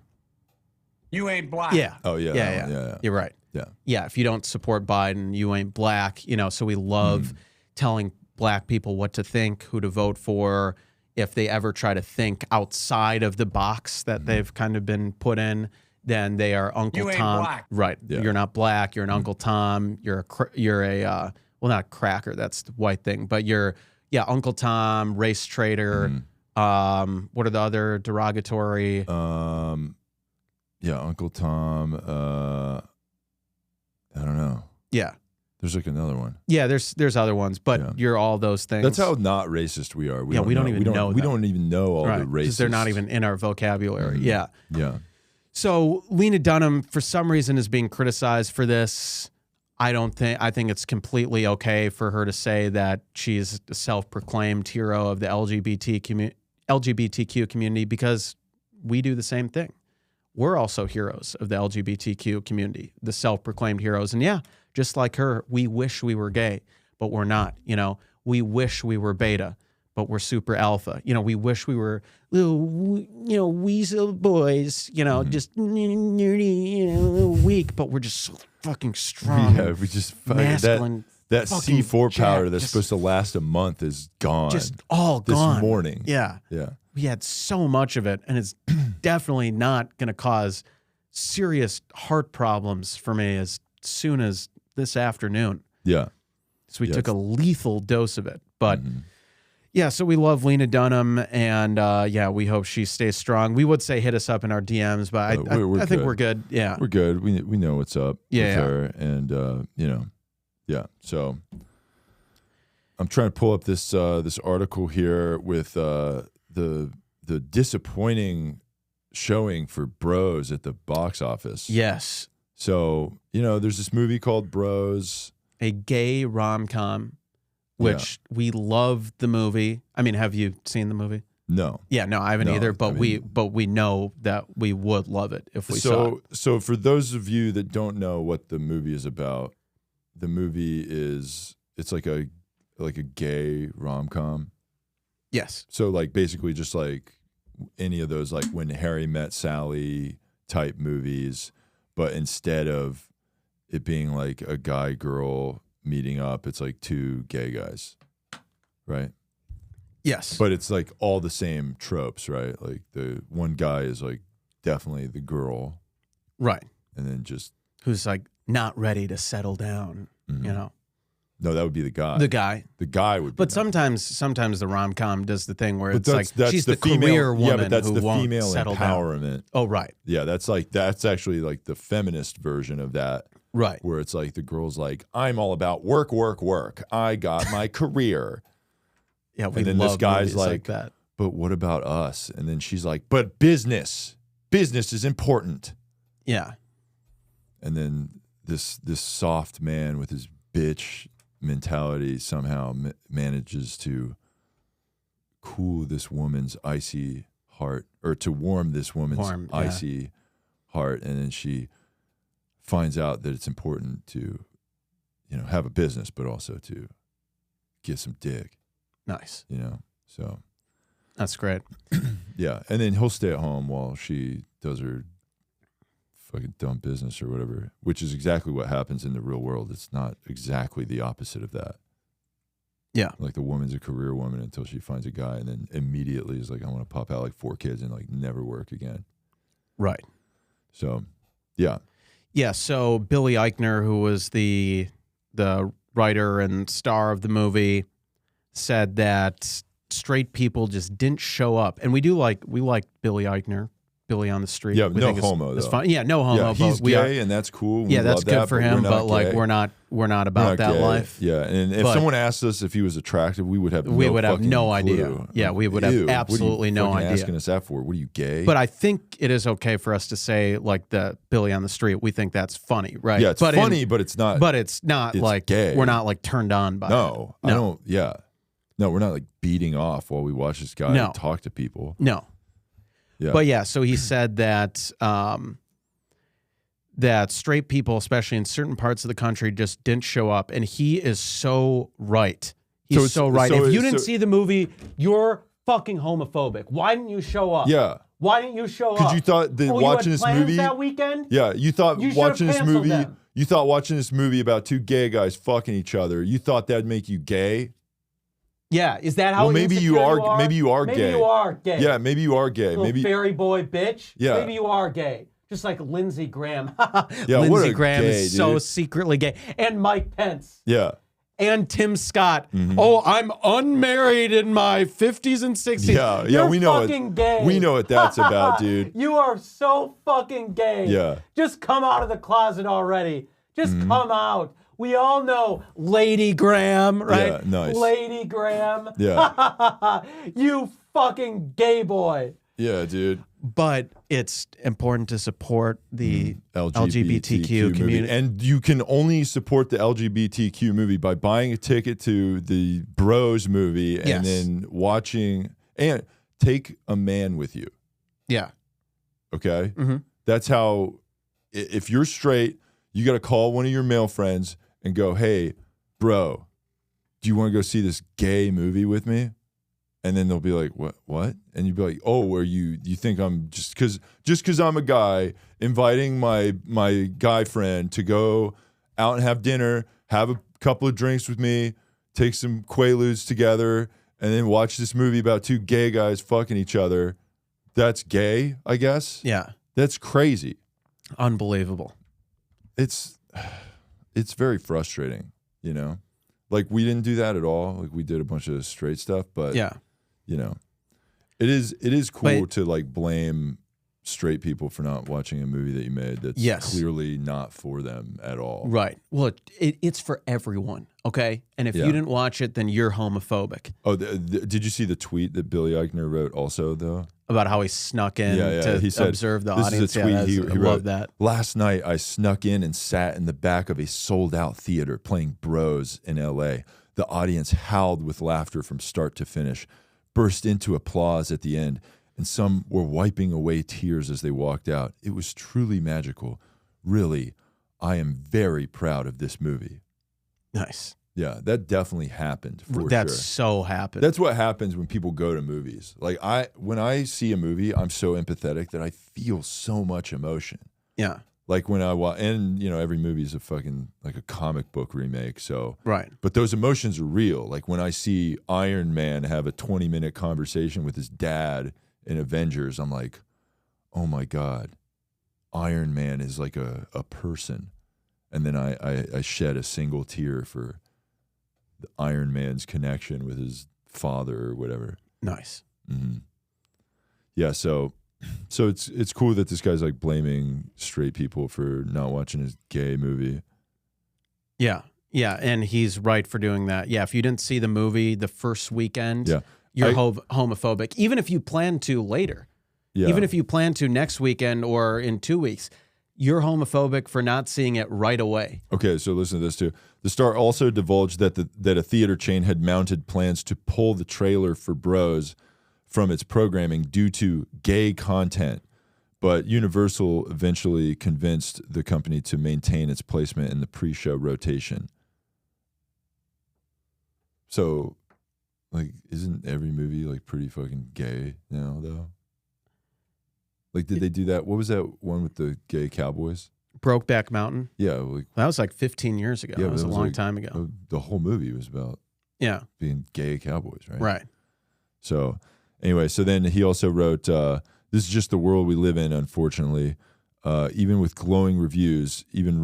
Speaker 7: You ain't black.
Speaker 2: Yeah.
Speaker 1: Oh yeah.
Speaker 2: Yeah. You're right.
Speaker 1: Yeah.
Speaker 2: Yeah, if you don't support Biden, you ain't black. You know, so we love telling black people what to think, who to vote for. If they ever try to think outside of the box that they've kind of been put in, then they are Uncle
Speaker 7: You ain't
Speaker 2: Tom.
Speaker 7: black.
Speaker 2: Right.
Speaker 1: Yeah.
Speaker 2: You're not black. You're an Uncle Tom. You're a well, not a cracker. That's the white thing. But you're Uncle Tom, race traitor. What are the other derogatory?
Speaker 1: Uncle Tom. I don't know.
Speaker 2: Yeah.
Speaker 1: There's like another one.
Speaker 2: Yeah, there's other ones, but you're all those things.
Speaker 1: That's how not racist we are.
Speaker 2: We don't even know
Speaker 1: We
Speaker 2: them.
Speaker 1: don't even know all
Speaker 2: right,
Speaker 1: the racists.
Speaker 2: because they're not even in our vocabulary. Yeah.
Speaker 1: Yeah.
Speaker 2: So Lena Dunham, for some reason, is being criticized for this. I think it's completely okay for her to say that she's a self-proclaimed hero of the LGBTQ community because we do the same thing. We're also heroes of the LGBTQ community, the self-proclaimed heroes. And yeah, just like her, we wish we were gay, but we're not. You know, we wish we were beta, but we're super alpha. You know, we wish we were little, weasel boys, just nerdy, weak, but we're just so fucking strong.
Speaker 1: Yeah, we just
Speaker 2: masculine.
Speaker 1: that
Speaker 2: fucking
Speaker 1: C4 powder
Speaker 2: jacked,
Speaker 1: that's
Speaker 2: just-
Speaker 1: supposed to last a month is gone.
Speaker 2: Just all
Speaker 1: this
Speaker 2: gone.
Speaker 1: morning.
Speaker 2: Yeah.
Speaker 1: Yeah.
Speaker 2: We had so much of it, and it's definitely not going to cause serious heart problems for me as soon as this afternoon.
Speaker 1: Yeah.
Speaker 2: So we
Speaker 1: Yes.
Speaker 2: took a lethal dose of it. But yeah, so we love Lena Dunham, and we hope she stays strong. We would say hit us up in our DMs, but I think
Speaker 1: good.
Speaker 2: we're good. Yeah.
Speaker 1: We're good. We know what's up with
Speaker 2: Yeah.
Speaker 1: her. And, yeah. So I'm trying to pull up this article here with the disappointing showing for Bros at the box office.
Speaker 2: Yes.
Speaker 1: So, there's this movie called Bros.
Speaker 2: A gay rom-com, which we love the movie. I mean, have you seen the movie?
Speaker 1: No.
Speaker 2: Yeah, no, I haven't either, but we know that we would love it if we saw it.
Speaker 1: So for those of you that don't know what the movie is about, the movie it's like a gay rom-com.
Speaker 2: Yes.
Speaker 1: So like basically just like any of those like When Harry Met Sally type movies, but instead of it being like a guy girl meeting up, it's like two gay guys. Right?
Speaker 2: Yes.
Speaker 1: But it's like all the same tropes, right? Like the one guy is like definitely the girl.
Speaker 2: Right.
Speaker 1: And then just
Speaker 2: who's like not ready to settle down,
Speaker 1: No, that would be the guy.
Speaker 2: The guy.
Speaker 1: The guy would be.
Speaker 2: But sometimes the rom-com does the thing where it's like
Speaker 1: that's
Speaker 2: she's the
Speaker 1: female,
Speaker 2: career woman
Speaker 1: yeah, but that's
Speaker 2: who
Speaker 1: the
Speaker 2: won't
Speaker 1: female
Speaker 2: settle
Speaker 1: empowerment.
Speaker 2: down. Oh, right.
Speaker 1: Yeah, that's actually like the feminist version of that.
Speaker 2: Right.
Speaker 1: Where it's like the girl's like, I'm all about work, work, work. I got my career.
Speaker 2: Yeah, we
Speaker 1: and then
Speaker 2: love
Speaker 1: this guy's
Speaker 2: movies like that.
Speaker 1: But what about us? And then she's like, but business is important.
Speaker 2: Yeah.
Speaker 1: And then this soft man with his bitch mentality somehow manages to cool this woman's icy heart, or to warm this woman's icy heart, and then she finds out that it's important to, have a business, but also to get some dick.
Speaker 2: Nice.
Speaker 1: So
Speaker 2: that's great.
Speaker 1: Yeah, and then he'll stay at home while she does her fucking dumb business or whatever, which is exactly what happens in the real world. It's not exactly the opposite of that.
Speaker 2: Yeah.
Speaker 1: Like the woman's a career woman until she finds a guy and then immediately is like, I want to pop out like 4 kids and like never work again.
Speaker 2: Right.
Speaker 1: So, yeah.
Speaker 2: Yeah, so Billy Eichner, who was the writer and star of the movie, said that straight people just didn't show up. And we like Billy Eichner. Billy on the Street.
Speaker 1: Yeah,
Speaker 2: we
Speaker 1: no
Speaker 2: think
Speaker 1: homo,
Speaker 2: it's
Speaker 1: though.
Speaker 2: fun. Yeah, no homo.
Speaker 1: Yeah, he's
Speaker 2: but
Speaker 1: gay, and that's cool.
Speaker 2: Yeah,
Speaker 1: We
Speaker 2: that's
Speaker 1: love
Speaker 2: good
Speaker 1: that,
Speaker 2: for him, but like
Speaker 1: gay.
Speaker 2: we're not about that
Speaker 1: gay.
Speaker 2: life.
Speaker 1: Yeah, and if someone asked us if he was attractive, we would have
Speaker 2: no idea.
Speaker 1: clue.
Speaker 2: Yeah, we would have absolutely no idea.
Speaker 1: Asking us that for? What are you, gay?
Speaker 2: But I think it is okay for us to say like the Billy on the Street. We think that's funny, right?
Speaker 1: Yeah, it's funny, but it's not.
Speaker 2: But it's not
Speaker 1: it's
Speaker 2: like
Speaker 1: gay.
Speaker 2: We're not like turned on by it.
Speaker 1: No, I don't. Yeah, no, we're not like beating off while we watch this guy talk to people.
Speaker 2: No.
Speaker 1: Yeah.
Speaker 2: But yeah, so he said that that straight people, especially in certain parts of the country, just didn't show up, and he is so right. He's so right. If you didn't see the movie, you're fucking homophobic. Why didn't you show up?
Speaker 1: Yeah.
Speaker 2: Why didn't you show up?
Speaker 1: Because you thought that watching
Speaker 2: you had
Speaker 1: this
Speaker 2: plans
Speaker 1: movie
Speaker 2: that weekend.
Speaker 1: Yeah, you thought
Speaker 2: You
Speaker 1: watching this
Speaker 2: should've canceled
Speaker 1: movie.
Speaker 2: them.
Speaker 1: You thought watching this movie about 2 gay guys fucking each other. You thought that'd make you gay.
Speaker 2: Yeah, is that how?
Speaker 1: Well, maybe you
Speaker 2: insecure
Speaker 1: are. Maybe you are gay.
Speaker 2: Maybe you are gay.
Speaker 1: Yeah, maybe you are gay.
Speaker 2: Little
Speaker 1: Maybe
Speaker 2: fairy boy bitch.
Speaker 1: Yeah.
Speaker 2: Maybe you are gay. Just like Lindsey Graham.
Speaker 1: Yeah, what
Speaker 2: Lindsey
Speaker 1: a
Speaker 2: Graham
Speaker 1: gay,
Speaker 2: is so
Speaker 1: dude.
Speaker 2: secretly gay. And Mike Pence.
Speaker 1: Yeah.
Speaker 2: And Tim Scott.
Speaker 1: Mm-hmm.
Speaker 2: Oh, I'm unmarried in my 50s and 60s.
Speaker 1: Yeah,
Speaker 2: You're
Speaker 1: we know
Speaker 2: fucking
Speaker 1: it.
Speaker 2: gay.
Speaker 1: We know what that's about, dude.
Speaker 2: You are so fucking gay.
Speaker 1: Yeah.
Speaker 2: Just come out of the closet already. Just
Speaker 1: Mm-hmm.
Speaker 2: come out. We all know Lady Graham, right?
Speaker 1: Yeah, nice.
Speaker 2: Lady Graham.
Speaker 1: Yeah.
Speaker 2: You fucking gay boy.
Speaker 1: Yeah, dude.
Speaker 2: But it's important to support the
Speaker 1: LGBTQ
Speaker 2: community.
Speaker 1: movie. And you can only support the LGBTQ movie by buying a ticket to the Bros movie and
Speaker 2: Yes.
Speaker 1: then watching, and take a man with you.
Speaker 2: Yeah.
Speaker 1: Okay?
Speaker 2: Mhm.
Speaker 1: That's how, if you're straight, you got to call one of your male friends and go, hey, bro, do you want to go see this gay movie with me? And then they'll be like, what? And you'd be like, oh, or you think I'm just because I'm a guy inviting my guy friend to go out and have dinner, have a couple of drinks with me, take some Quaaludes together, and then watch this movie about 2 gay guys fucking each other. That's gay, I guess.
Speaker 2: Yeah.
Speaker 1: That's crazy.
Speaker 2: Unbelievable.
Speaker 1: It's very frustrating, you know? Like, we didn't do that at all. Like, we did a bunch of straight stuff, but
Speaker 2: Yeah.
Speaker 1: you know, it is cool
Speaker 2: But-
Speaker 1: to like blame straight people for not watching a movie that you made that's
Speaker 2: Yes.
Speaker 1: clearly not for them at all.
Speaker 2: Right. Well, it's for everyone, okay? And if
Speaker 1: Yeah.
Speaker 2: you didn't watch it, then you're homophobic.
Speaker 1: Oh, did you see the tweet that Billy Eichner wrote also, though?
Speaker 2: About how he snuck in to
Speaker 1: He said,
Speaker 2: observe the
Speaker 1: this
Speaker 2: audience.
Speaker 1: Is a tweet
Speaker 2: yeah,
Speaker 1: he
Speaker 2: I
Speaker 1: wrote,
Speaker 2: love that.
Speaker 1: Last night, I snuck in and sat in the back of a sold-out theater playing Bros in L.A. The audience howled with laughter from start to finish, burst into applause at the end, and some were wiping away tears as they walked out. It was truly magical. Really, I am very proud of this movie.
Speaker 2: Nice.
Speaker 1: Yeah, that definitely happened for
Speaker 2: That's
Speaker 1: sure.
Speaker 2: so happened.
Speaker 1: That's what happens when people go to movies. Like when I see a movie, I'm so empathetic that I feel so much emotion.
Speaker 2: yeah.
Speaker 1: Like when I watch, and every movie is a fucking like a comic book remake. So
Speaker 2: Right.
Speaker 1: but those emotions are real. Like when I see Iron Man have a 20-minute conversation with his dad in Avengers, I'm like, oh my God, Iron Man is like a person. And then I shed a single tear for the Iron Man's connection with his father or whatever.
Speaker 2: Nice.
Speaker 1: Mm-hmm. Yeah, so it's cool that this guy's like blaming straight people for not watching his gay movie.
Speaker 2: Yeah. Yeah. And he's right for doing that. Yeah. If you didn't see the movie the first weekend,
Speaker 1: Yeah.
Speaker 2: you're homophobic. Even if you plan to later,
Speaker 1: Yeah.
Speaker 2: even if you plan to next weekend or in 2 weeks, you're homophobic for not seeing it right away.
Speaker 1: Okay, so listen to this too. The Star also divulged that that a theater chain had mounted plans to pull the trailer for Bros from its programming due to gay content, but Universal eventually convinced the company to maintain its placement in the pre-show rotation. So, like, isn't every movie like pretty fucking gay now, though? Like, did they do that? What was that one with the gay cowboys?
Speaker 2: Brokeback Mountain.
Speaker 1: Yeah, like
Speaker 2: That was like 15 years ago.
Speaker 1: Yeah,
Speaker 2: That was a
Speaker 1: that was
Speaker 2: long
Speaker 1: like-
Speaker 2: time ago.
Speaker 1: the whole movie was about
Speaker 2: Yeah.
Speaker 1: being gay cowboys, right?
Speaker 2: Right.
Speaker 1: So anyway, so then he also wrote, this is just the world we live in, unfortunately. Even with glowing reviews, even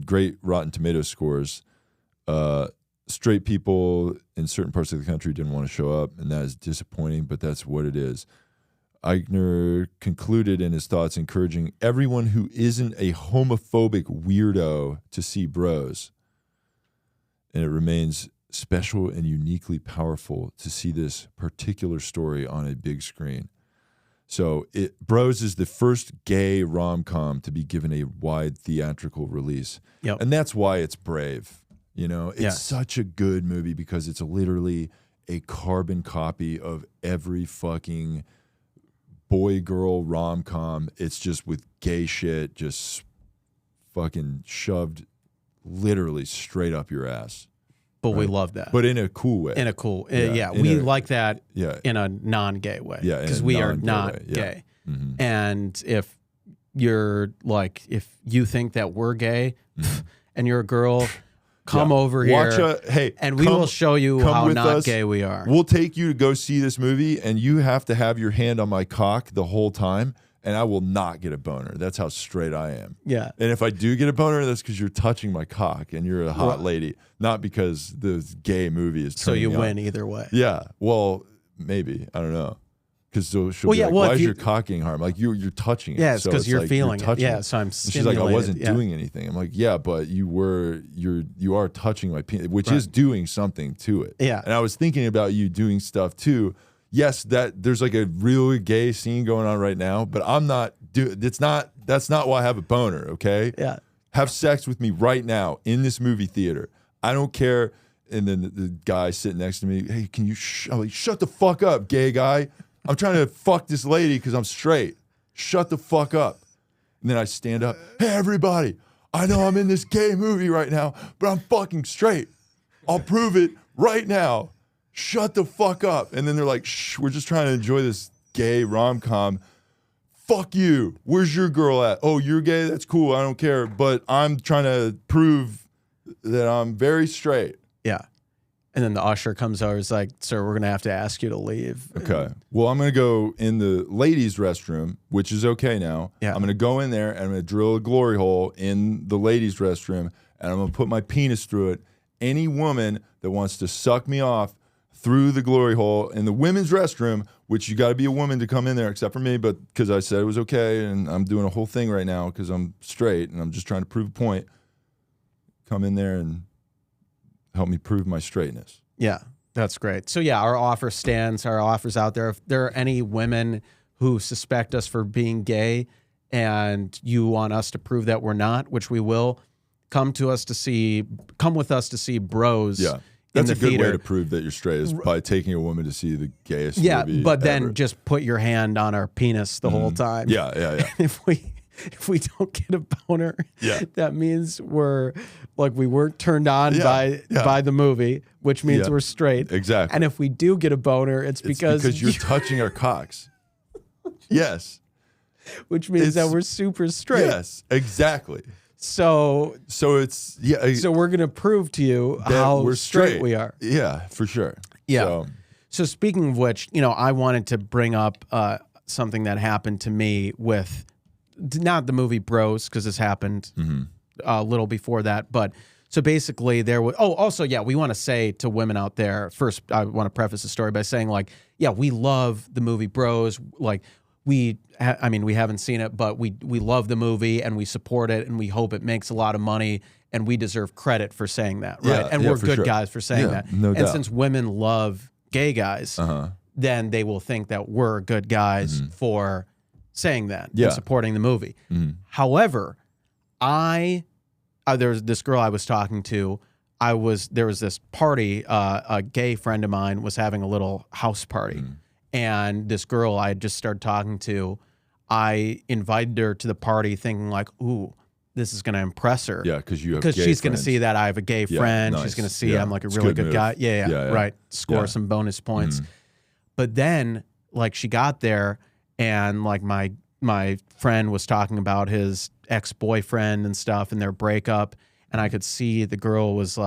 Speaker 1: great Rotten Tomatoes scores, straight people in certain parts of the country didn't want to show up, and that is disappointing, but that's what it is. Eichner concluded in his thoughts, encouraging everyone who isn't a homophobic weirdo to see Bros. And it remains special and uniquely powerful to see this particular story on a big screen. So Bros is the first gay rom-com to be given a wide theatrical release.
Speaker 2: Yep.
Speaker 1: And that's why it's brave. It's
Speaker 2: Yes.
Speaker 1: such a good movie because it's literally a carbon copy of every fucking boy-girl rom-com. It's just with gay shit just fucking shoved literally straight up your ass.
Speaker 2: But we love that.
Speaker 1: But in a cool way.
Speaker 2: in a cool,
Speaker 1: Yeah, in
Speaker 2: we
Speaker 1: a-
Speaker 2: like that
Speaker 1: yeah.
Speaker 2: in a non-gay way.
Speaker 1: Yeah, in
Speaker 2: Because
Speaker 1: a
Speaker 2: we are
Speaker 1: non-gay
Speaker 2: not
Speaker 1: way, yeah.
Speaker 2: gay.
Speaker 1: Mhm.
Speaker 2: And if you're like, if you think that we're gay and you're a girl, come
Speaker 1: Yeah.
Speaker 2: over here. And we
Speaker 1: come-
Speaker 2: will show you
Speaker 1: come
Speaker 2: how
Speaker 1: with
Speaker 2: not
Speaker 1: us.
Speaker 2: gay we are.
Speaker 1: We'll take you to go see this movie, and you have to have your hand on my cock the whole time, and I will not get a boner. That's how straight I am.
Speaker 2: Yeah.
Speaker 1: And if I do get a boner, that's because you're touching my cock, and you're a hot
Speaker 2: Right.
Speaker 1: lady, not because the gay movie is
Speaker 2: So
Speaker 1: turning
Speaker 2: you
Speaker 1: me
Speaker 2: win
Speaker 1: on.
Speaker 2: either way.
Speaker 1: Yeah. Well, maybe. I don't know. Because she'll
Speaker 2: Well,
Speaker 1: be
Speaker 2: yeah,
Speaker 1: like,
Speaker 2: well,
Speaker 1: why
Speaker 2: if
Speaker 1: is
Speaker 2: you-
Speaker 1: your cock getting hard? I'm like, you're touching it.
Speaker 2: Yeah, it's
Speaker 1: So
Speaker 2: 'cause you're
Speaker 1: like,
Speaker 2: feeling it.
Speaker 1: touching
Speaker 2: Yeah, so I'm
Speaker 1: And she's like, I wasn't
Speaker 2: stimulated, yeah.
Speaker 1: doing anything. I'm like, yeah, but you are touching my penis, which is doing something to it.
Speaker 2: Yeah.
Speaker 1: And I was thinking about you doing stuff too. Yes, that there's like a really gay scene going on right now, but I'm not that's not why I have a boner, okay?
Speaker 2: Yeah.
Speaker 1: Have sex with me right now in this movie theater. I don't care. And then the guy sitting next to me, hey, can you I'm like, shut the fuck up, gay guy. I'm trying to fuck this lady because I'm straight. Shut the fuck up. And then I stand up. Hey, everybody. I know I'm in this gay movie right now, but I'm fucking straight. I'll prove it right now. Shut the fuck up. And then they're like, shh, we're just trying to enjoy this gay rom-com. Fuck you. Where's your girl at? Oh, you're gay? That's cool. I don't care. But I'm trying to prove that I'm very straight.
Speaker 2: Yeah. And then the usher comes over. Is like, sir, we're gonna have to ask you to leave.
Speaker 1: Okay. Well, I'm going to go in the ladies' restroom, which is okay now.
Speaker 2: Yeah.
Speaker 1: I'm going to go in there and I'm going to drill a glory hole in the ladies' restroom and I'm going to put my penis through it. Any woman that wants to suck me off, through the glory hole in the women's restroom, which you got to be a woman to come in there, except for me, but because I said it was okay, and I'm doing a whole thing right now because I'm straight and I'm just trying to prove a point. Come in there and help me prove my straightness.
Speaker 2: Yeah, that's great. So yeah, our offer stands. Our offer's out there. If there are any women who suspect us for being gay and you want us to prove that we're not, which we will, come with us to see Bros.
Speaker 1: Yeah. That's
Speaker 2: in
Speaker 1: a
Speaker 2: the
Speaker 1: good
Speaker 2: theater.
Speaker 1: way to prove that you're straight is by taking a woman to see the gayest
Speaker 2: Yeah,
Speaker 1: movie
Speaker 2: but
Speaker 1: ever.
Speaker 2: then just put your hand on our penis the whole time.
Speaker 1: Yeah.
Speaker 2: If we don't get a boner,
Speaker 1: Yeah.
Speaker 2: that means we weren't turned on
Speaker 1: Yeah,
Speaker 2: by the movie, which means
Speaker 1: Yeah.
Speaker 2: we're straight.
Speaker 1: Exactly.
Speaker 2: And if we do get a boner, it's because
Speaker 1: you're touching our cocks. Yes.
Speaker 2: which means that
Speaker 1: it's-
Speaker 2: we're super straight.
Speaker 1: Yes, exactly.
Speaker 2: So
Speaker 1: it's
Speaker 2: so we're gonna prove to you
Speaker 1: that
Speaker 2: how
Speaker 1: we're
Speaker 2: straight we are.
Speaker 1: Yeah, for sure.
Speaker 2: Yeah.
Speaker 1: So,
Speaker 2: So speaking of which, I wanted to bring up something that happened to me with not the movie Bros, because this happened a little before that, but so basically there was. Oh, also, yeah, we want to say to women out there. First, I want to preface the story by saying, we love the movie Bros. We haven't seen it, but we love the movie and we support it and we hope it makes a lot of money and we deserve credit for saying that, right?
Speaker 1: Yeah,
Speaker 2: and
Speaker 1: yeah,
Speaker 2: we're
Speaker 1: for
Speaker 2: good
Speaker 1: sure.
Speaker 2: guys for saying
Speaker 1: Yeah,
Speaker 2: that.
Speaker 1: no
Speaker 2: and
Speaker 1: doubt.
Speaker 2: since women love gay guys, then they will think that we're good guys for saying that
Speaker 1: Yeah.
Speaker 2: and supporting the movie. However, there's this girl I was talking to. There was this party. A gay friend of mine was having a little house party, and this girl I had just started talking to, I invited her to the party, thinking ooh, this is going to impress her.
Speaker 1: yeah, because you have
Speaker 2: Because
Speaker 1: gay
Speaker 2: she's going to
Speaker 1: friends.
Speaker 2: see that I have a gay
Speaker 1: Yeah,
Speaker 2: friend.
Speaker 1: nice.
Speaker 2: She's going to see
Speaker 1: Yeah,
Speaker 2: I'm like a
Speaker 1: it's a
Speaker 2: really
Speaker 1: good
Speaker 2: good
Speaker 1: move.
Speaker 2: guy. Yeah,
Speaker 1: Yeah.
Speaker 2: right. Score
Speaker 1: Yeah.
Speaker 2: some bonus points. But then, she got there, and my friend was talking about his ex-boyfriend and stuff and their breakup, and I could see the girl was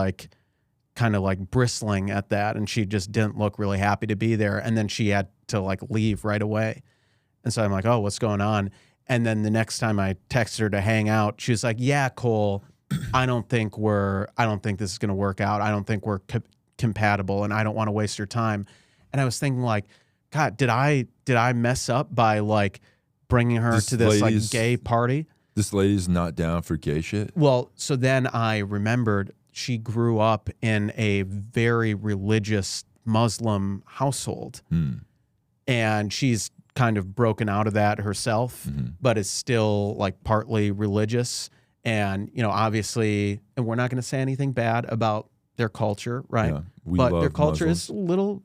Speaker 2: kind of bristling at that, and she just didn't look really happy to be there. And then she had to leave right away. And so I'm like, oh, what's going on? And then the next time I texted her to hang out, she was like, yeah, Cole, I don't think this is going to work out. I don't think we're compatible, and I don't want to waste your time. And I was thinking God, did I mess up by bringing her
Speaker 1: This
Speaker 2: to this
Speaker 1: lady's-
Speaker 2: gay party?
Speaker 1: This lady's not down for gay shit.
Speaker 2: Well, so then I remembered she grew up in a very religious Muslim household, and she's kind of broken out of that herself, but is still partly religious. And, obviously, and we're not going to say anything bad about their culture, right?
Speaker 1: Yeah, we
Speaker 2: but
Speaker 1: love
Speaker 2: their culture
Speaker 1: Muslims.
Speaker 2: is a little,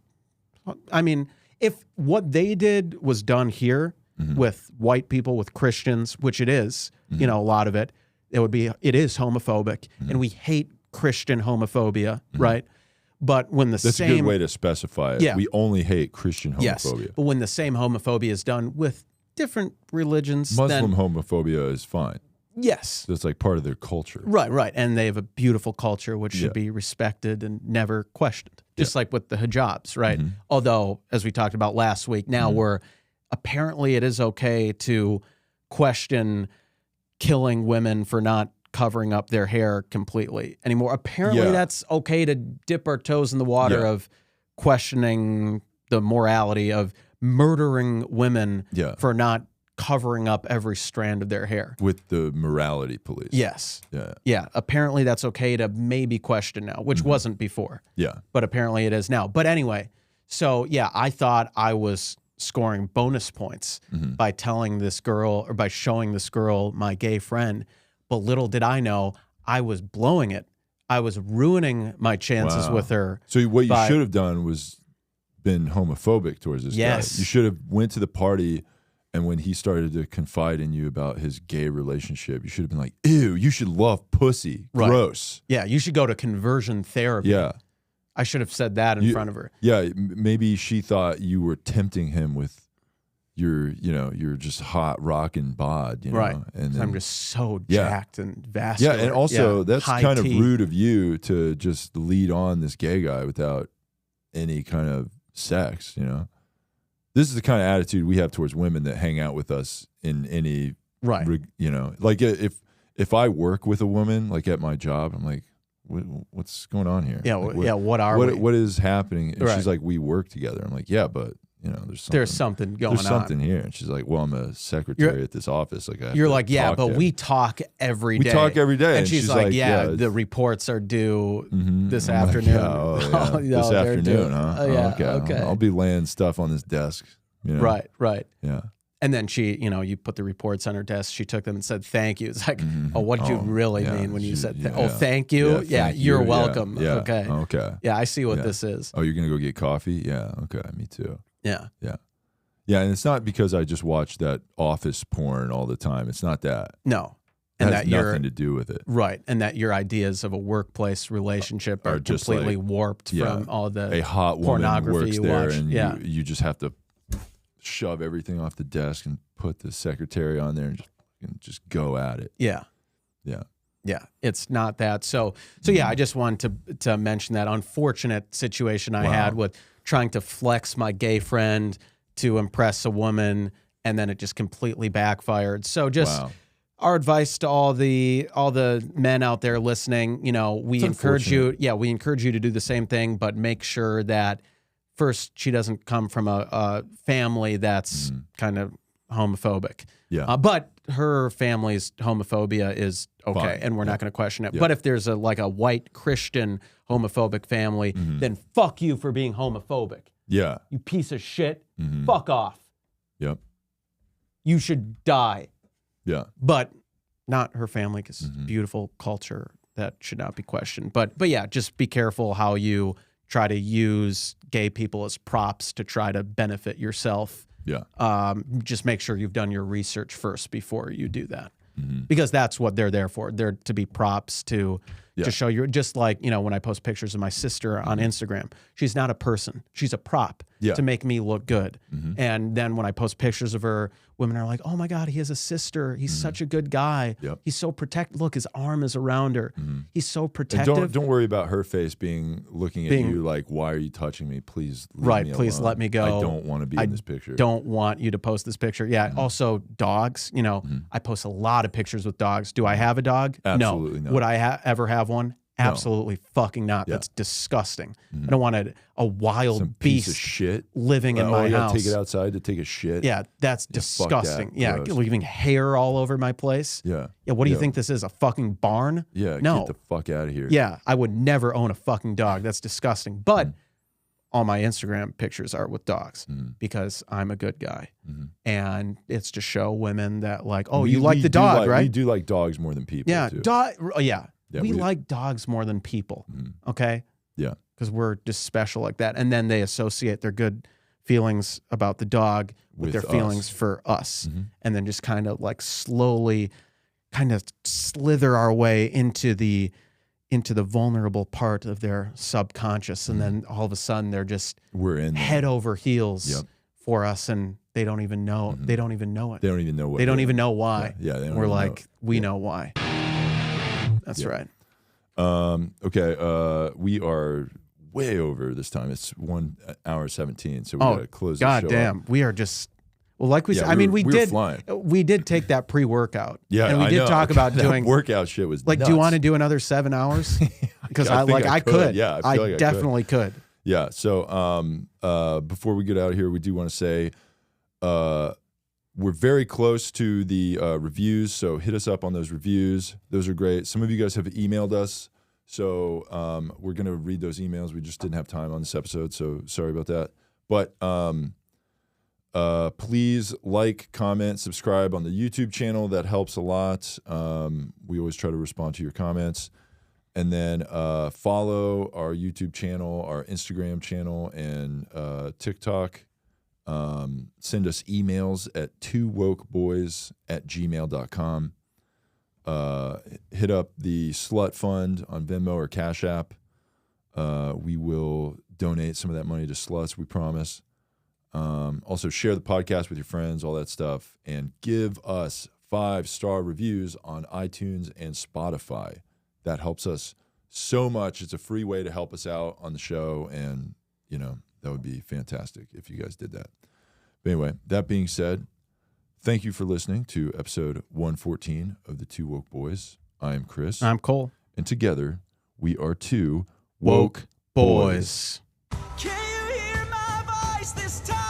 Speaker 2: if what they did was done here with white people, with Christians, which it is, a lot of it, it is homophobic, and we hate Christian homophobia, right? But when
Speaker 1: That's a good way to specify it.
Speaker 2: Yeah.
Speaker 1: We only hate Christian homophobia.
Speaker 2: Yes, but when the same homophobia is done with different religions,
Speaker 1: Muslim
Speaker 2: then
Speaker 1: homophobia is fine.
Speaker 2: yes,
Speaker 1: That's part of their culture.
Speaker 2: right, and they have a beautiful culture which should
Speaker 1: Yeah.
Speaker 2: be respected and never questioned. Just like with the hijabs, right? Although, as we talked about last week, now apparently it is okay to question killing women for not covering up their hair completely anymore. Apparently
Speaker 1: Yeah.
Speaker 2: that's okay to dip our toes in the water
Speaker 1: Yeah.
Speaker 2: of questioning the morality of murdering women
Speaker 1: Yeah.
Speaker 2: for not covering up every strand of their hair.
Speaker 1: With the morality police.
Speaker 2: Yes.
Speaker 1: Yeah.
Speaker 2: Yeah. Apparently that's okay to maybe question now, which wasn't before,
Speaker 1: Yeah.
Speaker 2: but apparently it is now. But anyway, so yeah, I thought I was scoring bonus points by telling this girl or by showing this girl my gay friend. But little did I know, I was blowing it. I was ruining my chances
Speaker 1: Wow.
Speaker 2: with her.
Speaker 1: So what you
Speaker 2: by-
Speaker 1: should have done was been homophobic towards this
Speaker 2: Yes.
Speaker 1: guy. You should have went to the party, and when he started to confide in you about his gay relationship, you should have been like, ew, you should love pussy.
Speaker 2: Right.
Speaker 1: Gross.
Speaker 2: Yeah, you should go to conversion therapy.
Speaker 1: Yeah.
Speaker 2: I should have said that in front of her.
Speaker 1: Yeah. Maybe she thought you were tempting him with your just hot rockin' bod,
Speaker 2: Right.
Speaker 1: And
Speaker 2: I'm just so
Speaker 1: Yeah.
Speaker 2: jacked and vascular.
Speaker 1: yeah, and also
Speaker 2: Yeah.
Speaker 1: that's
Speaker 2: High
Speaker 1: kind of
Speaker 2: T.
Speaker 1: rude of you to just lead on this gay guy without any kind of sex, This is the kind of attitude we have towards women that hang out with us in any,
Speaker 2: Right.
Speaker 1: like if I work with a woman, like at my job, I'm like, what's going on here?
Speaker 2: Yeah,
Speaker 1: Like, what is happening? And
Speaker 2: Right.
Speaker 1: she's like, we work together. I'm like, yeah, but
Speaker 2: there's something going
Speaker 1: there's something here. And she's like, well, I'm a secretary at this office. Like,
Speaker 2: You're like, yeah, but we talk every day.
Speaker 1: We talk every day.
Speaker 2: And she's like, yeah, the reports are due this afternoon.
Speaker 1: Like, yeah, this afternoon, huh?
Speaker 2: Yeah,
Speaker 1: okay. I'll be laying stuff on this desk.
Speaker 2: Right.
Speaker 1: Yeah.
Speaker 2: And then she, you put the reports on her desk. She took them and said, thank you. It's like, oh, what did you really mean when you said, thank you? Yeah, you're welcome.
Speaker 1: Yeah.
Speaker 2: Okay.
Speaker 1: Okay.
Speaker 2: Yeah, I see what this is.
Speaker 1: Oh, you're going to go get coffee? Yeah. Okay. Me too.
Speaker 2: Yeah.
Speaker 1: Yeah. Yeah. And it's not because I just watch that office porn all the time. It's not that.
Speaker 2: No.
Speaker 1: It
Speaker 2: And
Speaker 1: has nothing to do with it.
Speaker 2: Right. And that your ideas of a workplace relationship are
Speaker 1: just
Speaker 2: completely
Speaker 1: like,
Speaker 2: warped from all the
Speaker 1: a hot woman
Speaker 2: pornography
Speaker 1: works
Speaker 2: you
Speaker 1: there
Speaker 2: watch.
Speaker 1: and you just have to shove everything off the desk and put the secretary on there and just go at it.
Speaker 2: Yeah.
Speaker 1: Yeah.
Speaker 2: Yeah, it's not that. So yeah, I just wanted to mention that unfortunate situation I had with trying to flex my gay friend to impress a woman, and then it just completely backfired. So just our advice to all the men out there listening, we encourage you to do the same thing, but make sure that first she doesn't come from a family that's kind of homophobic.
Speaker 1: Yeah.
Speaker 2: But her family's homophobia is okay,
Speaker 1: Fine.
Speaker 2: and we're not going to question it.
Speaker 1: Yeah.
Speaker 2: But if there's a white Christian homophobic family, then fuck you for being homophobic.
Speaker 1: Yeah.
Speaker 2: You piece of shit. Fuck off.
Speaker 1: Yep.
Speaker 2: You should die.
Speaker 1: Yeah.
Speaker 2: But not her family, because beautiful culture that should not be questioned. But yeah, just be careful how you try to use gay people as props to try to benefit yourself.
Speaker 1: Yeah.
Speaker 2: Just make sure you've done your research first before you do that, because that's what they're there for. They're to be props to show you. Just like when I post pictures of my sister on Instagram, she's not a person; she's a prop to make me look good. And then when I post pictures of her, women are like, "Oh my God, he has a sister. He's such a good guy.
Speaker 1: Yep.
Speaker 2: He's so protective. Look, his arm is around her. He's so
Speaker 1: And
Speaker 2: protective."
Speaker 1: don't worry about her face looking at you like, why are you touching me? Please leave me
Speaker 2: Please
Speaker 1: alone.
Speaker 2: let me go.
Speaker 1: I don't want to be in this picture.
Speaker 2: Don't want you to post this picture. Yeah. Also, dogs. I post a lot of pictures with dogs. Do I have a dog?
Speaker 1: Absolutely
Speaker 2: no.
Speaker 1: not.
Speaker 2: Would I ever have one? Absolutely fucking not.
Speaker 1: Yeah.
Speaker 2: That's disgusting. I don't want a wild
Speaker 1: Some
Speaker 2: beast
Speaker 1: piece of shit
Speaker 2: living in my
Speaker 1: you gotta
Speaker 2: house.
Speaker 1: take it outside to take a shit.
Speaker 2: Yeah, that's
Speaker 1: fuck
Speaker 2: disgusting.
Speaker 1: that.
Speaker 2: Yeah,
Speaker 1: Gross.
Speaker 2: leaving hair all over my place.
Speaker 1: Yeah.
Speaker 2: Yeah, what do you think this is? A fucking barn?
Speaker 1: Yeah.
Speaker 2: No.
Speaker 1: Get the fuck out of here.
Speaker 2: Yeah, I would never own a fucking dog. That's disgusting. But all my Instagram pictures are with dogs because I'm a good guy. And it's to show women that you like the dog, right?
Speaker 1: We do like dogs more than people.
Speaker 2: Yeah,
Speaker 1: too.
Speaker 2: Yeah, we
Speaker 1: we-
Speaker 2: like dogs more than people. Okay?
Speaker 1: Yeah.
Speaker 2: Because we're just special like that. And then they associate their good feelings about the dog with their
Speaker 1: With
Speaker 2: feelings
Speaker 1: us.
Speaker 2: for us. And then just kind of slowly kind of slither our way into the vulnerable part of their subconscious. And then all of a sudden they're just
Speaker 1: We're in there.
Speaker 2: head over heels
Speaker 1: Yep.
Speaker 2: for us, and they don't even know. They don't even know it.
Speaker 1: They don't even know what.
Speaker 2: They don't even know why.
Speaker 1: Yeah. They don't
Speaker 2: We're
Speaker 1: even
Speaker 2: like,
Speaker 1: know.
Speaker 2: we know why. That's right.
Speaker 1: Okay. We are way over this time. It's 1 hour 17. So we
Speaker 2: Oh,
Speaker 1: gotta close.
Speaker 2: God
Speaker 1: the show
Speaker 2: damn.
Speaker 1: up.
Speaker 2: We are just, like we
Speaker 1: Yeah,
Speaker 2: said, I mean,
Speaker 1: we were flying.
Speaker 2: we did take that pre-workout.
Speaker 1: Yeah,
Speaker 2: and we
Speaker 1: I
Speaker 2: did
Speaker 1: know.
Speaker 2: talk about
Speaker 1: That
Speaker 2: doing
Speaker 1: workout shit was
Speaker 2: do you want to do another 7 hours? Because
Speaker 1: I think I could.
Speaker 2: could.
Speaker 1: Yeah, I feel like I could.
Speaker 2: definitely could.
Speaker 1: Yeah. So before we get out of here, we do want to say we're very close to the reviews. So hit us up on those reviews. Those are great. Some of you guys have emailed us. So we're going to read those emails. We just didn't have time on this episode. So sorry about that. But please like, comment, subscribe on the YouTube channel. That helps a lot. We always try to respond to your comments. And then follow our YouTube channel, our Instagram channel, and TikTok. Send us emails at twowokeboys@gmail.com. Hit up the Slut Fund on Venmo or Cash App. We will donate some of that money to sluts, we promise. Also, share the podcast with your friends, all that stuff. And give us 5-star reviews on iTunes and Spotify. That helps us so much. It's a free way to help us out on the show, and that would be fantastic if you guys did that. But anyway, that being said, thank you for listening to episode 114 of the Two Woke Boys. I am Chris.
Speaker 2: I'm Cole.
Speaker 1: And together We are two
Speaker 2: Woke boys.
Speaker 4: Can you hear my voice this time?